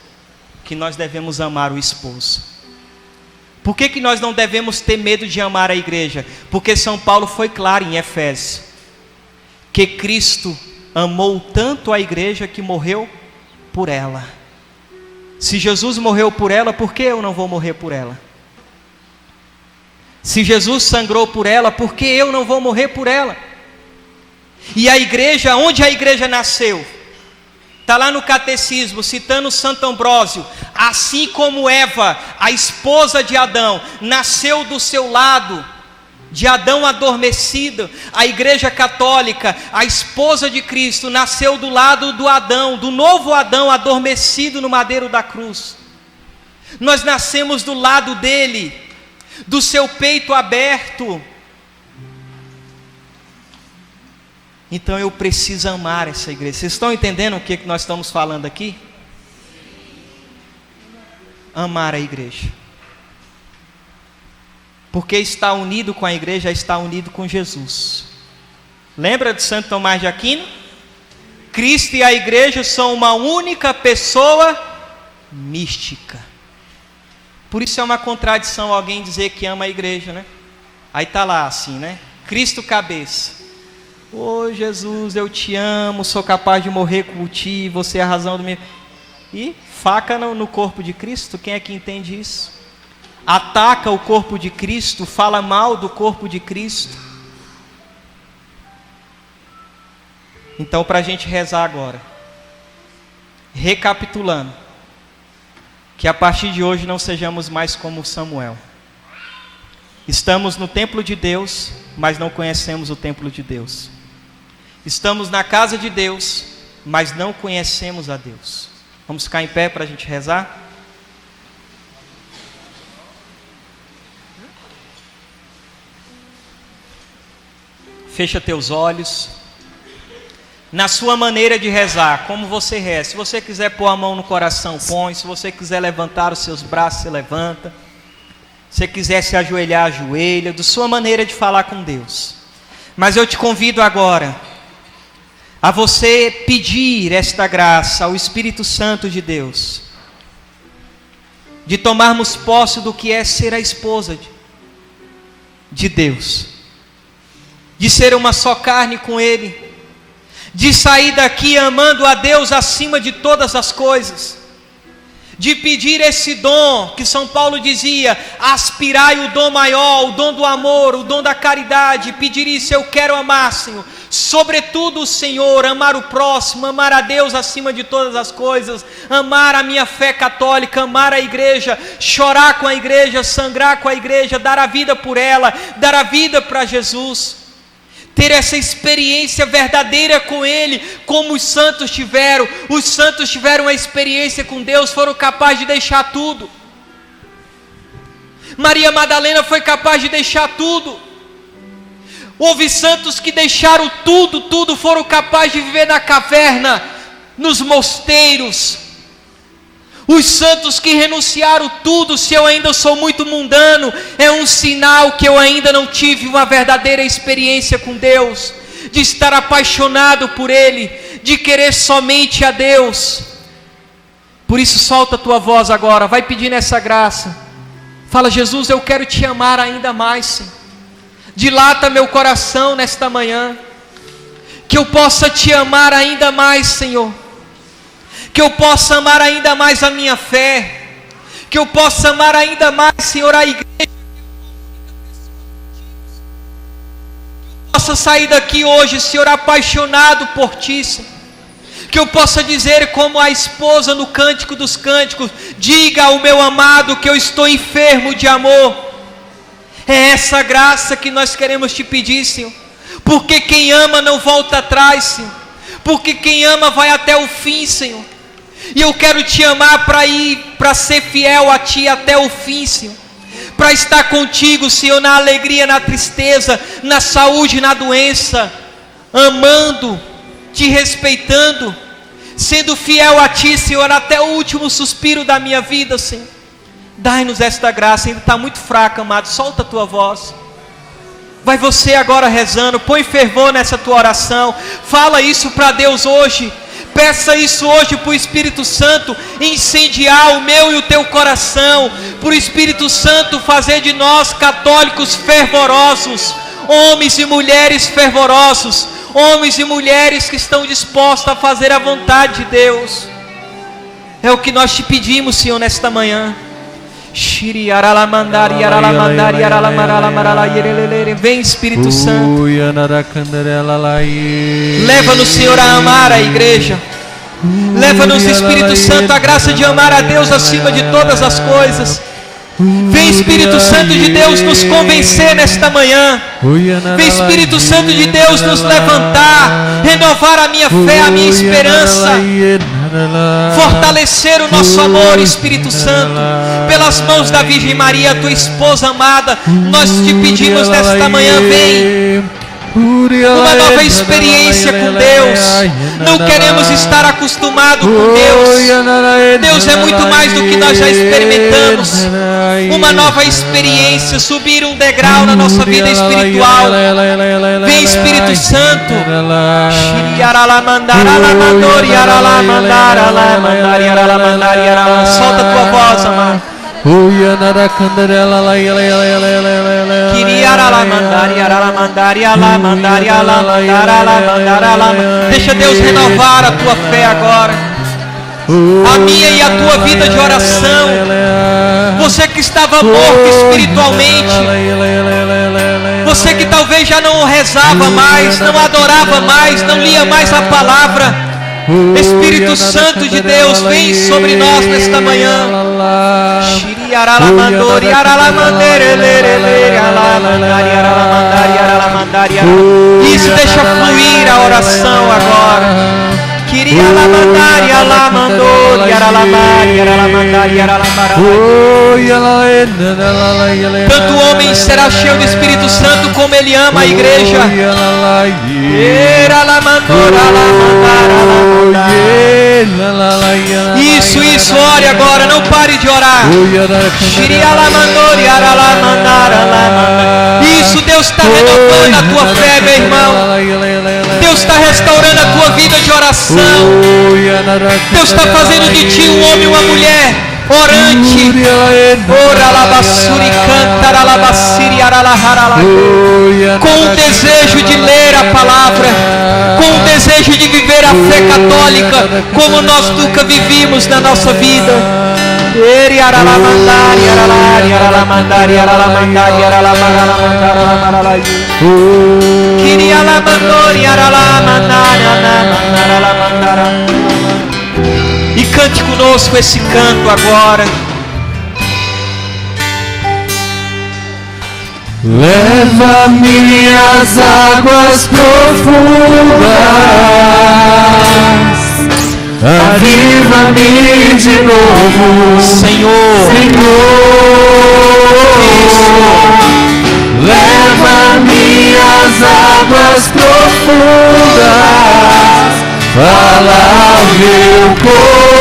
que nós devemos amar o esposo. Por que nós não devemos ter medo de amar a igreja? Porque São Paulo foi claro em Efésios, que Cristo amou tanto a igreja que morreu por ela. Se Jesus morreu por ela, por que eu não vou morrer por ela? Se Jesus sangrou por ela, por que eu não vou morrer por ela? E a igreja, onde a igreja nasceu? Está lá no catecismo, citando Santo Ambrósio. Assim como Eva, a esposa de Adão, nasceu do seu lado, de Adão adormecido, a igreja católica, a esposa de Cristo, nasceu do lado do Adão, do novo Adão adormecido no madeiro da cruz. Nós nascemos do lado dele, do seu peito aberto. Então eu preciso amar essa igreja. Vocês estão entendendo o que nós estamos falando aqui? Amar a igreja. Porque estar unido com a igreja é estar unido com Jesus. Lembra de Santo Tomás de Aquino? Cristo e a igreja são uma única pessoa mística. Por isso é uma contradição alguém dizer que ama a igreja, né? Aí está lá assim, né? Cristo cabeça. Ô Jesus, eu te amo, sou capaz de morrer por ti, você é a razão do meu... E faca no corpo de Cristo, quem é que entende isso? Ataca o corpo de Cristo, fala mal do corpo de Cristo. Então, para a gente rezar agora, recapitulando, que a partir de hoje não sejamos mais como Samuel. Estamos no templo de Deus, mas não conhecemos o templo de Deus. Estamos na casa de Deus, mas não conhecemos a Deus. Vamos ficar em pé para a gente rezar? Fecha teus olhos. Na sua maneira de rezar, como você reza. Se você quiser pôr a mão no coração, põe. Se você quiser levantar os seus braços, você levanta. Se você quiser se ajoelhar, ajoelha. Da sua maneira de falar com Deus. Mas eu te convido agora a você pedir esta graça ao Espírito Santo de Deus, de tomarmos posse do que é ser a esposa de Deus, de ser uma só carne com Ele, de sair daqui amando a Deus acima de todas as coisas, de pedir esse dom que São Paulo dizia: aspirai o dom maior, o dom do amor, o dom da caridade. Pedir isso: eu quero amar, Senhor, sobretudo o Senhor, amar o próximo, amar a Deus acima de todas as coisas, amar a minha fé católica, amar a igreja, chorar com a igreja, sangrar com a igreja, dar a vida por ela, dar a vida para Jesus. Ter essa experiência verdadeira com Ele, como os santos tiveram. Os santos tiveram uma experiência com Deus, foram capazes de deixar tudo. Maria Madalena foi capaz de deixar tudo. Houve santos que deixaram tudo, foram capazes de viver na caverna, nos mosteiros. Os santos que renunciaram tudo, se eu ainda sou muito mundano, é um sinal que eu ainda não tive uma verdadeira experiência com Deus, de estar apaixonado por Ele, de querer somente a Deus. Por isso solta a tua voz agora, vai pedindo essa graça. Fala: Jesus, eu quero te amar ainda mais, Senhor. Dilata meu coração nesta manhã, que eu possa te amar ainda mais, Senhor. Que eu possa amar ainda mais a minha fé, que eu possa amar ainda mais, Senhor, a igreja, que eu possa sair daqui hoje, Senhor, apaixonado por Ti, Senhor. Que eu possa dizer como a esposa no Cântico dos Cânticos: diga ao meu amado que eu estou enfermo de amor. É essa graça que nós queremos Te pedir, Senhor, porque quem ama não volta atrás, Senhor, porque quem ama vai até o fim, Senhor. E eu quero Te amar para ser fiel a Ti até o fim, Senhor. Para estar contigo, Senhor, na alegria, na tristeza, na saúde, na doença. Amando, Te respeitando, sendo fiel a Ti, Senhor, até o último suspiro da minha vida, Senhor. Dai-nos esta graça, ainda está muito fraca, amado. Solta a tua voz. Vai você agora rezando, põe fervor nessa tua oração. Fala isso para Deus hoje. Peça isso hoje para o Espírito Santo incendiar o meu e o teu coração, para o Espírito Santo fazer de nós católicos fervorosos, homens e mulheres fervorosos, homens e mulheres que estão dispostos a fazer a vontade de Deus. É o que nós Te pedimos, Senhor, nesta manhã. Vem, Espírito Santo. Leva-nos, Senhor, a amar a igreja. Leva-nos, Espírito Santo, a graça de amar a Deus acima de todas as coisas. Vem, Espírito Santo de Deus, nos convencer nesta manhã. Vem, Espírito Santo de Deus, nos levantar, renovar a minha fé, a minha esperança. fortalecer o nosso amor, Espírito Santo, pelas mãos da Virgem Maria, tua esposa amada. Nós te pedimos nesta manhã, vem. Uma nova experiência com Deus. Não queremos estar acostumados com Deus. Deus é muito mais do que nós já experimentamos. Uma nova experiência, subir um degrau na nossa vida espiritual. Vem, Espírito Santo. Solta a tua voz, amado. Deixa Deus renovar a tua fé agora, a minha e a tua vida de oração. Você que estava morto espiritualmente, você que talvez já não rezava mais, não adorava mais, não lia mais a palavra. Espírito Santo de Deus, vem sobre nós nesta manhã. Isso, deixa fluir a oração agora. Tanto o homem será cheio do Espírito Santo como ele ama a igreja. Isso, ore agora, não pare de orar. Isso, Deus está renovando a tua fé, meu irmão. Deus está restaurando a tua vida de oração. Deus está fazendo de ti um homem e uma mulher orante. Com o desejo de ler a palavra, com o desejo de viver a fé católica como nós nunca vivimos na nossa vida. E cante conosco esse canto agora. Leva-me às águas profundas, aviva-me de novo, Senhor. Leva-me às águas profundas, fala ao meu coração.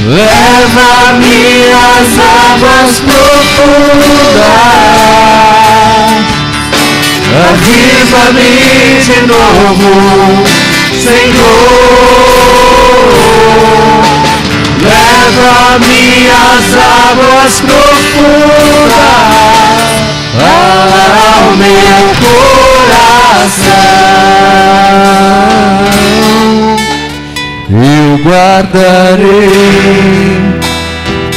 Leva-me às águas profundas, aviva-me de novo, Senhor. Leva-me às águas profundas, ao meu coração. Eu guardarei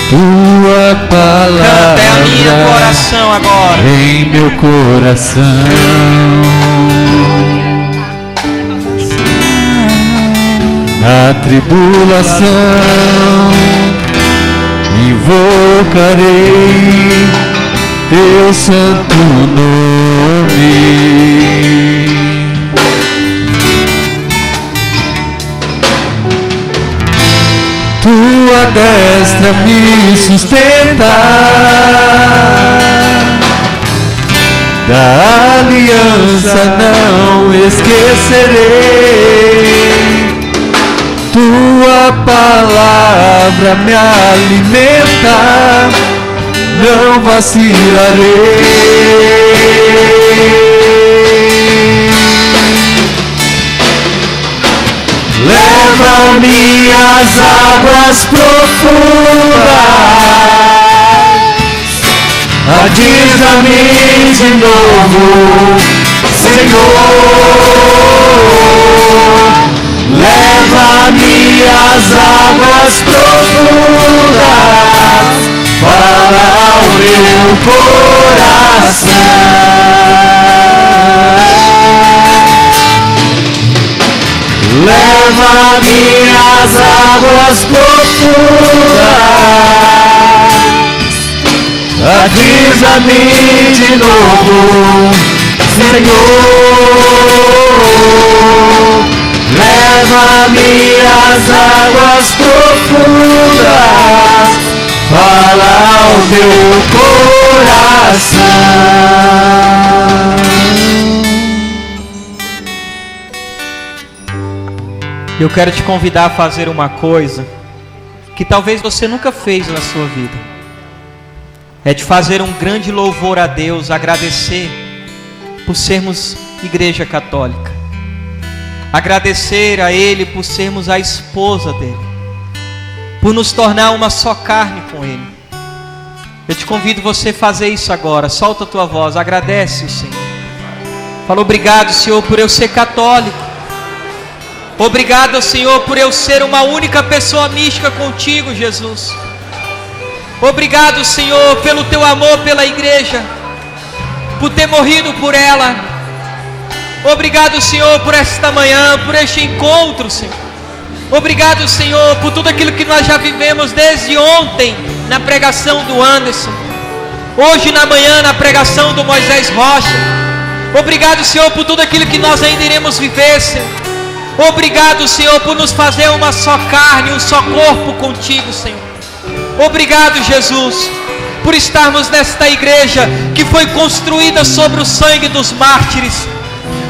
tua palavra. Canta, é a minha coração agora. Em meu coração. Na tribulação invocarei teu santo nome. Tua destra me sustenta, da aliança não esquecerei. Tua palavra me alimenta, não vacilarei. Leva-me às águas profundas, avisa-me de novo, Senhor. Leva-me às águas profundas, fala ao meu coração. Leva-me às águas profundas, avisa-me de novo, Senhor, leva-me às águas profundas, fala ao meu coração. Eu quero te convidar a fazer uma coisa que talvez você nunca fez na sua vida. É de fazer um grande louvor a Deus, agradecer por sermos igreja católica. Agradecer a Ele por sermos a esposa dEle. Por nos tornar uma só carne com Ele. Eu te convido você a fazer isso agora. Solta a tua voz, agradece o Senhor. Fala: obrigado, Senhor, por eu ser católico. Obrigado, Senhor, por eu ser uma única pessoa mística contigo, Jesus. Obrigado, Senhor, pelo teu amor pela igreja, por ter morrido por ela. Obrigado, Senhor, por esta manhã, por este encontro, Senhor. Obrigado, Senhor, por tudo aquilo que nós já vivemos desde ontem na pregação do Anderson, hoje na manhã na pregação do Moisés Rocha. Obrigado, Senhor, por tudo aquilo que nós ainda iremos viver, Senhor. Obrigado, Senhor, por nos fazer uma só carne, um só corpo contigo, Senhor. Obrigado, Jesus, por estarmos nesta igreja que foi construída sobre o sangue dos mártires.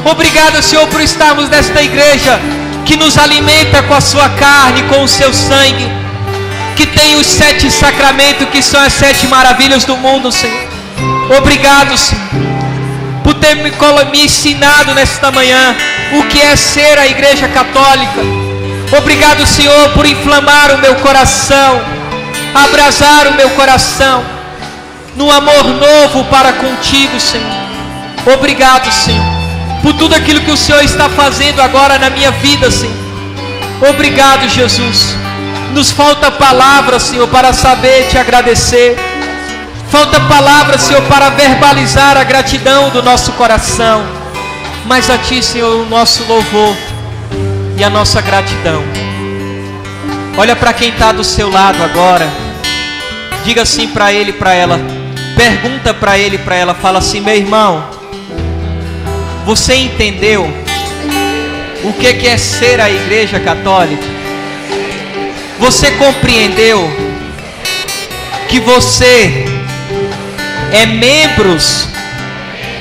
Obrigado, Senhor, por estarmos nesta igreja que nos alimenta com a sua carne, com o seu sangue, que tem os 7 sacramentos, que são as 7 maravilhas do mundo, Senhor. Obrigado, Senhor, por ter me ensinado nesta manhã o que é ser a igreja católica. Obrigado, Senhor, por inflamar o meu coração, abrasar o meu coração num amor novo para contigo, Senhor. Obrigado, Senhor, por tudo aquilo que o Senhor está fazendo agora na minha vida, Senhor. Obrigado, Jesus. Nos falta palavras, Senhor, para saber te agradecer. Falta palavras, Senhor, para verbalizar a gratidão do nosso coração. Mas a Ti, Senhor, o nosso louvor e a nossa gratidão. Olha para quem está do seu lado agora. Diga assim para ele e para ela. Pergunta para ele e para ela. Fala assim: meu irmão, você entendeu o que é ser a igreja católica? Você compreendeu que você é membros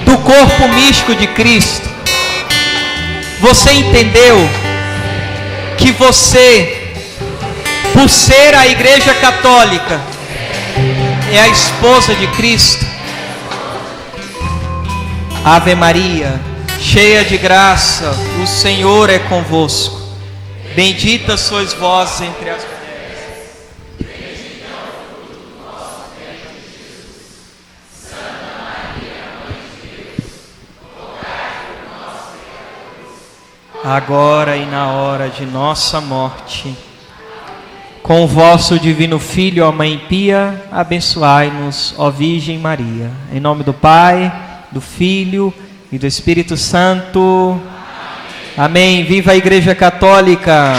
do corpo místico de Cristo? Você entendeu que você, por ser a igreja católica, é a esposa de Cristo? Ave Maria, cheia de graça, o Senhor é convosco. Bendita sois vós entre as mulheres. Bendito é o fruto do vosso ventre, Jesus. Santa Maria, Mãe de Deus, rogai por nós, pecadores, agora e na hora de nossa morte. Com o vosso divino Filho, ó Mãe Pia, abençoai-nos, ó Virgem Maria. Em nome do Pai, do Filho e do Espírito Santo. Amém. Viva a Igreja Católica.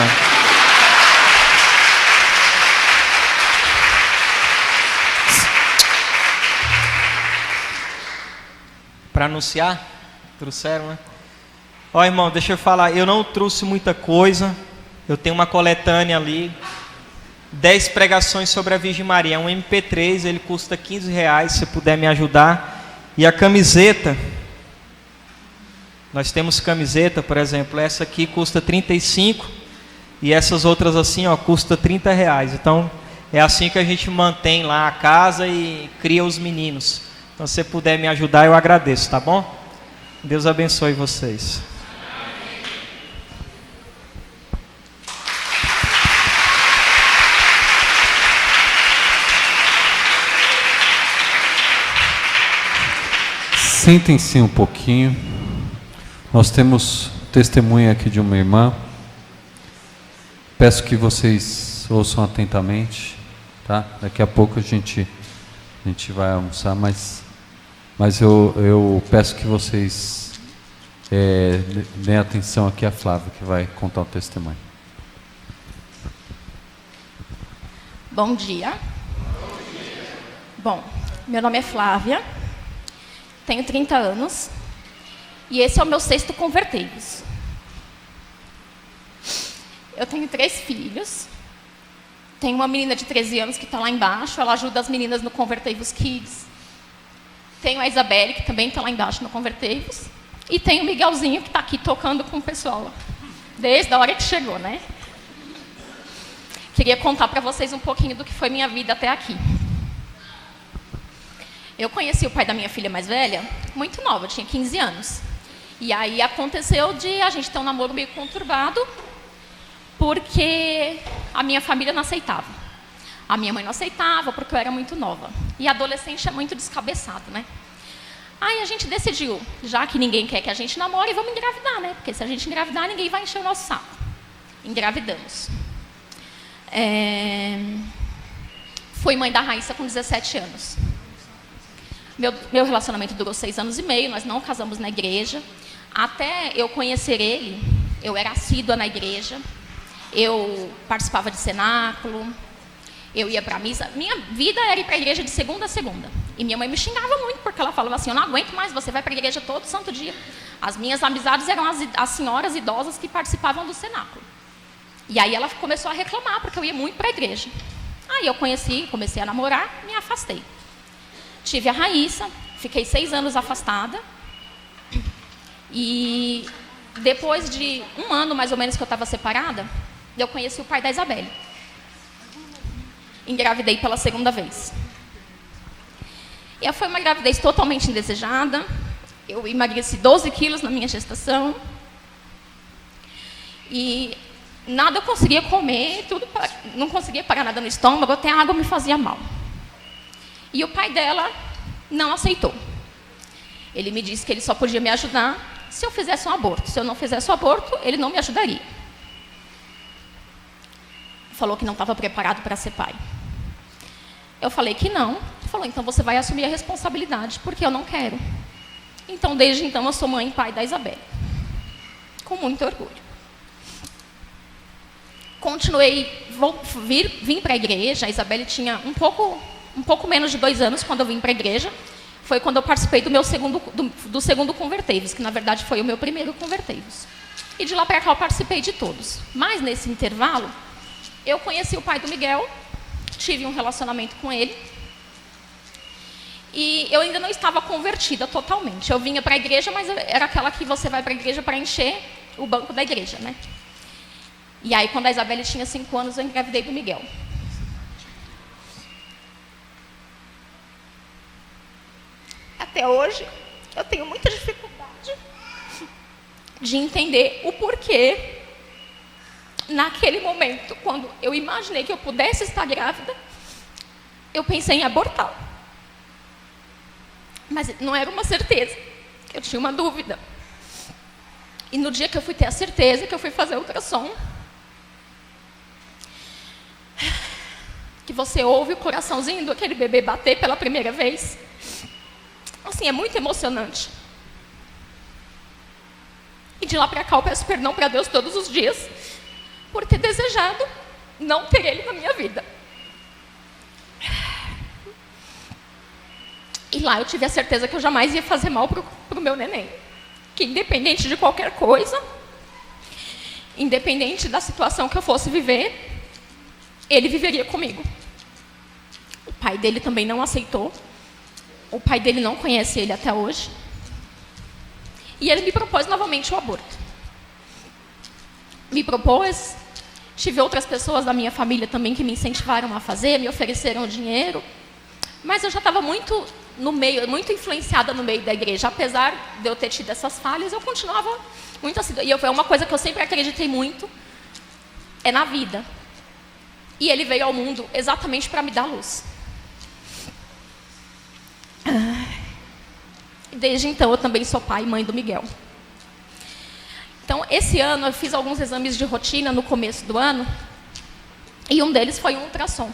Para anunciar? Trouxeram, né? Ó, irmão, deixa eu falar. Eu não trouxe muita coisa. Eu tenho uma coletânea ali. 10 pregações sobre a Virgem Maria. É um MP3, ele custa R$15, se puder me ajudar. E a camiseta, nós temos camiseta, por exemplo, essa aqui custa 35 e essas outras assim, ó, custa R$30. Então, é assim que a gente mantém lá a casa e cria os meninos. Então, se você puder me ajudar, eu agradeço, tá bom? Deus abençoe vocês. Sentem-se um pouquinho. Nós temos testemunho aqui de uma irmã. Peço que vocês ouçam atentamente, tá? Daqui a pouco a gente vai almoçar, mas eu peço que vocês deem atenção aqui à Flávia, que vai contar o testemunho. Bom dia. Bom, meu nome é Flávia. Tenho 30 anos, E esse é o meu 6º Converteiros. Eu tenho 3 filhos. Tenho uma menina de 13 anos que está lá embaixo. Ela ajuda as meninas no Converteiros Kids. Tenho a Isabelle, que também está lá embaixo no Converteiros. E tenho o Miguelzinho, que está aqui tocando com o pessoal. Desde a hora que chegou, né? Queria contar para vocês um pouquinho do que foi minha vida até aqui. Eu conheci o pai da minha filha mais velha muito nova, eu tinha 15 anos. E aí aconteceu de a gente ter um namoro meio conturbado, porque a minha família não aceitava. A minha mãe não aceitava, porque eu era muito nova. E adolescente é muito descabeçado, né? Aí a gente decidiu, já que ninguém quer que a gente namore, vamos engravidar, né? Porque se a gente engravidar, ninguém vai encher o nosso saco. Engravidamos. Fui mãe da Raíssa com 17 anos. Meu relacionamento durou 6 anos e meio, nós não casamos na igreja. Até eu conhecer ele, eu era assídua na igreja, eu participava de cenáculo, eu ia para a missa. Minha vida era ir para a igreja de segunda a segunda. E minha mãe me xingava muito, porque ela falava assim, eu não aguento mais, você vai para a igreja todo santo dia. As minhas amizades eram as senhoras idosas que participavam do cenáculo. E aí ela começou a reclamar, porque eu ia muito para a igreja. Aí eu comecei a namorar, me afastei. Tive a Raíssa, fiquei 6 anos afastada. E depois de 1 ano, mais ou menos, que eu estava separada, eu conheci o pai da Isabelle. Engravidei pela 2ª vez. E foi uma gravidez totalmente indesejada. Eu emagreci 12 quilos na minha gestação. E nada eu conseguia comer, não conseguia parar nada no estômago, até a água me fazia mal. E o pai dela não aceitou. Ele me disse que ele só podia me ajudar se eu fizesse um aborto. Se eu não fizesse o aborto, ele não me ajudaria. Falou que não estava preparado para ser pai. Eu falei que não. Ele falou, então você vai assumir a responsabilidade, porque eu não quero. Então, desde então, eu sou mãe e pai da Isabelle. Com muito orgulho. Continuei, vim para a igreja. A Isabelle tinha um pouco menos de 2 anos quando eu vim para a igreja. Foi quando eu participei do segundo Converteiros, que na verdade foi o meu primeiro Converteiros. E de lá para cá eu participei de todos. Mas nesse intervalo, eu conheci o pai do Miguel, tive um relacionamento com ele. E eu ainda não estava convertida totalmente. Eu vinha para a igreja, mas era aquela que você vai para a igreja para encher o banco da igreja, né? E aí, quando a Isabelle tinha 5 anos, eu engravidei do Miguel. Até hoje, eu tenho muita dificuldade de entender o porquê, naquele momento, quando eu imaginei que eu pudesse estar grávida, eu pensei em abortar. Mas não era uma certeza, eu tinha uma dúvida. E no dia que eu fui ter a certeza, que eu fui fazer ultrassom, que você ouve o coraçãozinho daquele bebê bater pela primeira vez. Assim, é muito emocionante. E de lá para cá eu peço perdão para Deus todos os dias por ter desejado não ter Ele na minha vida. E lá eu tive a certeza que eu jamais ia fazer mal pro meu neném. Que independente de qualquer coisa, independente da situação que eu fosse viver, ele viveria comigo. O pai dele também não aceitou. O pai dele não conhece ele até hoje. E ele me propôs novamente o aborto. Me propôs. Tive outras pessoas da minha família também que me incentivaram a fazer, me ofereceram dinheiro. Mas eu já estava muito no meio, muito influenciada no meio da igreja. Apesar de eu ter tido essas falhas, eu continuava muito assim. E é uma coisa que eu sempre acreditei muito, é na vida. E ele veio ao mundo exatamente para me dar luz. Desde então, eu também sou pai e mãe do Miguel. Então, esse ano, eu fiz alguns exames de rotina no começo do ano. E um deles foi um ultrassom.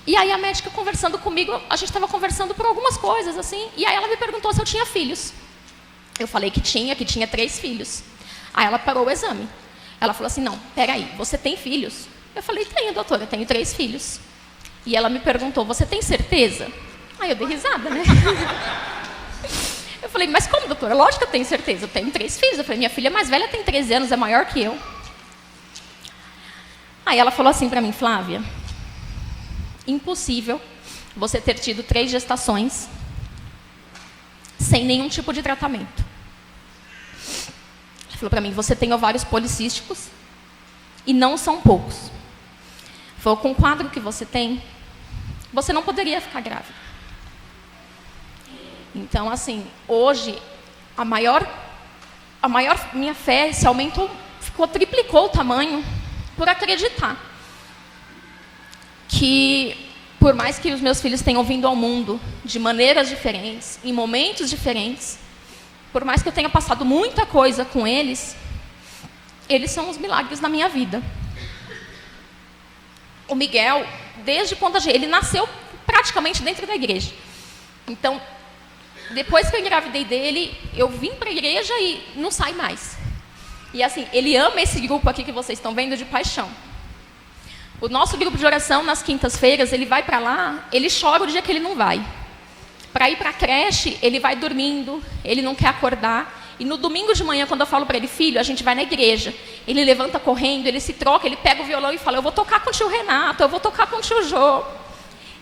E aí, a médica conversando comigo, a gente estava conversando por algumas coisas, assim. E aí, ela me perguntou se eu tinha filhos. Eu falei que tinha 3 filhos. Aí, ela parou o exame. Ela falou assim, não, peraí, você tem filhos? Eu falei, tenho, doutora, eu tenho 3 filhos. E ela me perguntou, você tem certeza? Aí eu dei risada, né? falei, mas como, doutora? Lógico que eu tenho certeza, eu tenho 3 filhos. Eu falei, minha filha mais velha tem 13 anos, é maior que eu. Aí ela falou assim para mim, Flávia, impossível você ter tido 3 gestações sem nenhum tipo de tratamento. Ela falou para mim, você tem ovários policísticos e não são poucos. Falou, com o quadro que você tem, você não poderia ficar grávida. Então, assim, hoje, minha fé se aumentou, triplicou o tamanho, por acreditar que, por mais que os meus filhos tenham vindo ao mundo de maneiras diferentes, em momentos diferentes, por mais que eu tenha passado muita coisa com eles, eles são os milagres da minha vida. O Miguel, desde quando ele nasceu praticamente dentro da igreja. Então, depois que eu engravidei dele, eu vim para a igreja e não sai mais. E assim, ele ama esse grupo aqui que vocês estão vendo de paixão. O nosso grupo de oração, nas quintas-feiras, ele vai para lá, ele chora o dia que ele não vai. Para ir para a creche, ele vai dormindo, ele não quer acordar. E no domingo de manhã, quando eu falo para ele, filho, a gente vai na igreja. Ele levanta correndo, ele se troca, ele pega o violão e fala, eu vou tocar com o tio Renato, eu vou tocar com o tio Jô.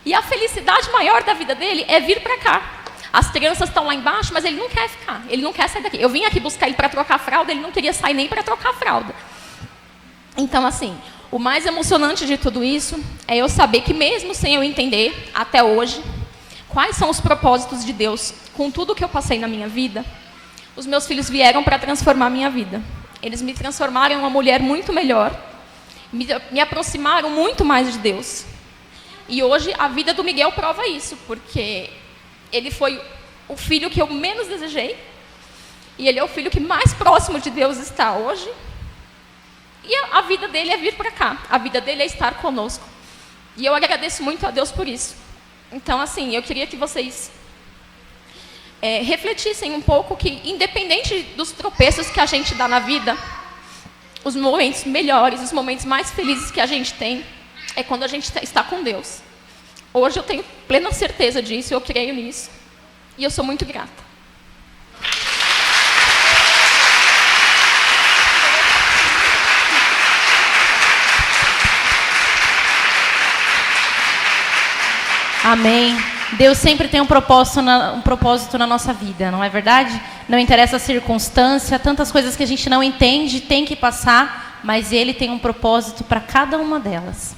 E a felicidade maior da vida dele é vir para cá. As crianças estão lá embaixo, mas ele não quer ficar, ele não quer sair daqui. Eu vim aqui buscar ele para trocar a fralda, ele não queria sair nem para trocar a fralda. Então, assim, o mais emocionante de tudo isso é eu saber que mesmo sem eu entender, até hoje, quais são os propósitos de Deus com tudo que eu passei na minha vida, os meus filhos vieram para transformar a minha vida. Eles me transformaram em uma mulher muito melhor, me aproximaram muito mais de Deus. E hoje a vida do Miguel prova isso, porque ele foi o filho que eu menos desejei, e ele é o filho que mais próximo de Deus está hoje. E a vida dele é vir para cá, a vida dele é estar conosco. E eu agradeço muito a Deus por isso. Então, assim, eu queria que vocês refletissem um pouco que, independente dos tropeços que a gente dá na vida, os momentos melhores, os momentos mais felizes que a gente tem, é quando a gente está com Deus. Hoje eu tenho plena certeza disso, eu creio nisso, e eu sou muito grata. Amém. Deus sempre tem um propósito na nossa vida, não é verdade? Não interessa a circunstância, tantas coisas que a gente não entende, tem que passar, mas Ele tem um propósito para cada uma delas.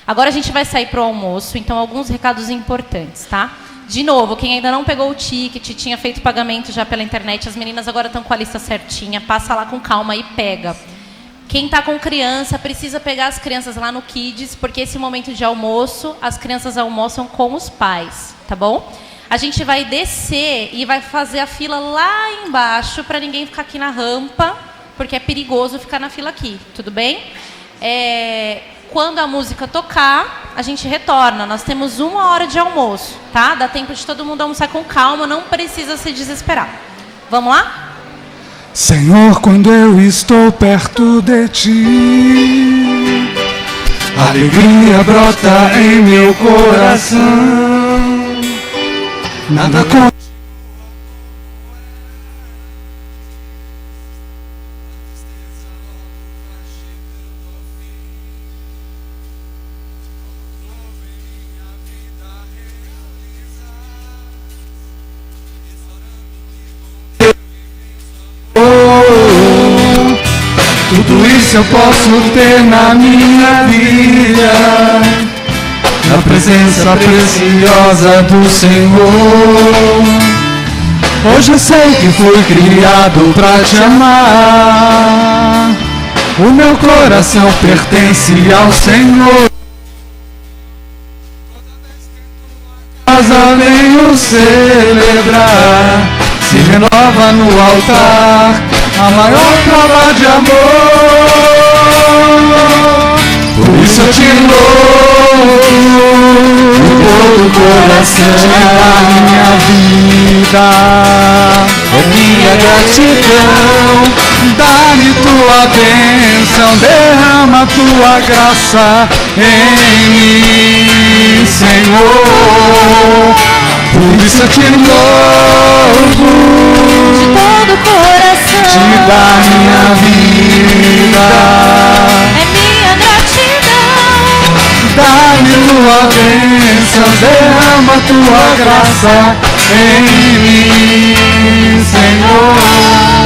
Agora a gente vai sair para o almoço, então alguns recados importantes, tá? De novo, quem ainda não pegou o ticket, tinha feito pagamento já pela internet, as meninas agora estão com a lista certinha, passa lá com calma e pega. Quem está com criança, precisa pegar as crianças lá no Kids, porque esse momento de almoço, as crianças almoçam com os pais, tá bom? A gente vai descer e vai fazer a fila lá embaixo, para ninguém ficar aqui na rampa, porque é perigoso ficar na fila aqui, tudo bem? Quando a música tocar, a gente retorna. Nós temos 1 hora de almoço, tá? Dá tempo de todo mundo almoçar com calma, não precisa se desesperar. Vamos lá? Senhor, quando eu estou perto de Ti, alegria brota em meu coração. Nada com tudo isso eu posso ter na minha vida, na presença preciosa do Senhor. Hoje eu sei que fui criado pra Te amar, o meu coração pertence ao Senhor. Casa venho celebrar, se renova no altar a maior prova de amor. Por isso eu te louvo de todo o coração. A minha vida é minha gratidão. Dá-me tua bênção, derrama tua graça em mim, Senhor. Por isso eu te louvo. da minha vida. É minha gratidão. Dá-me tua bênção, derrama tua graça em mim, Senhor.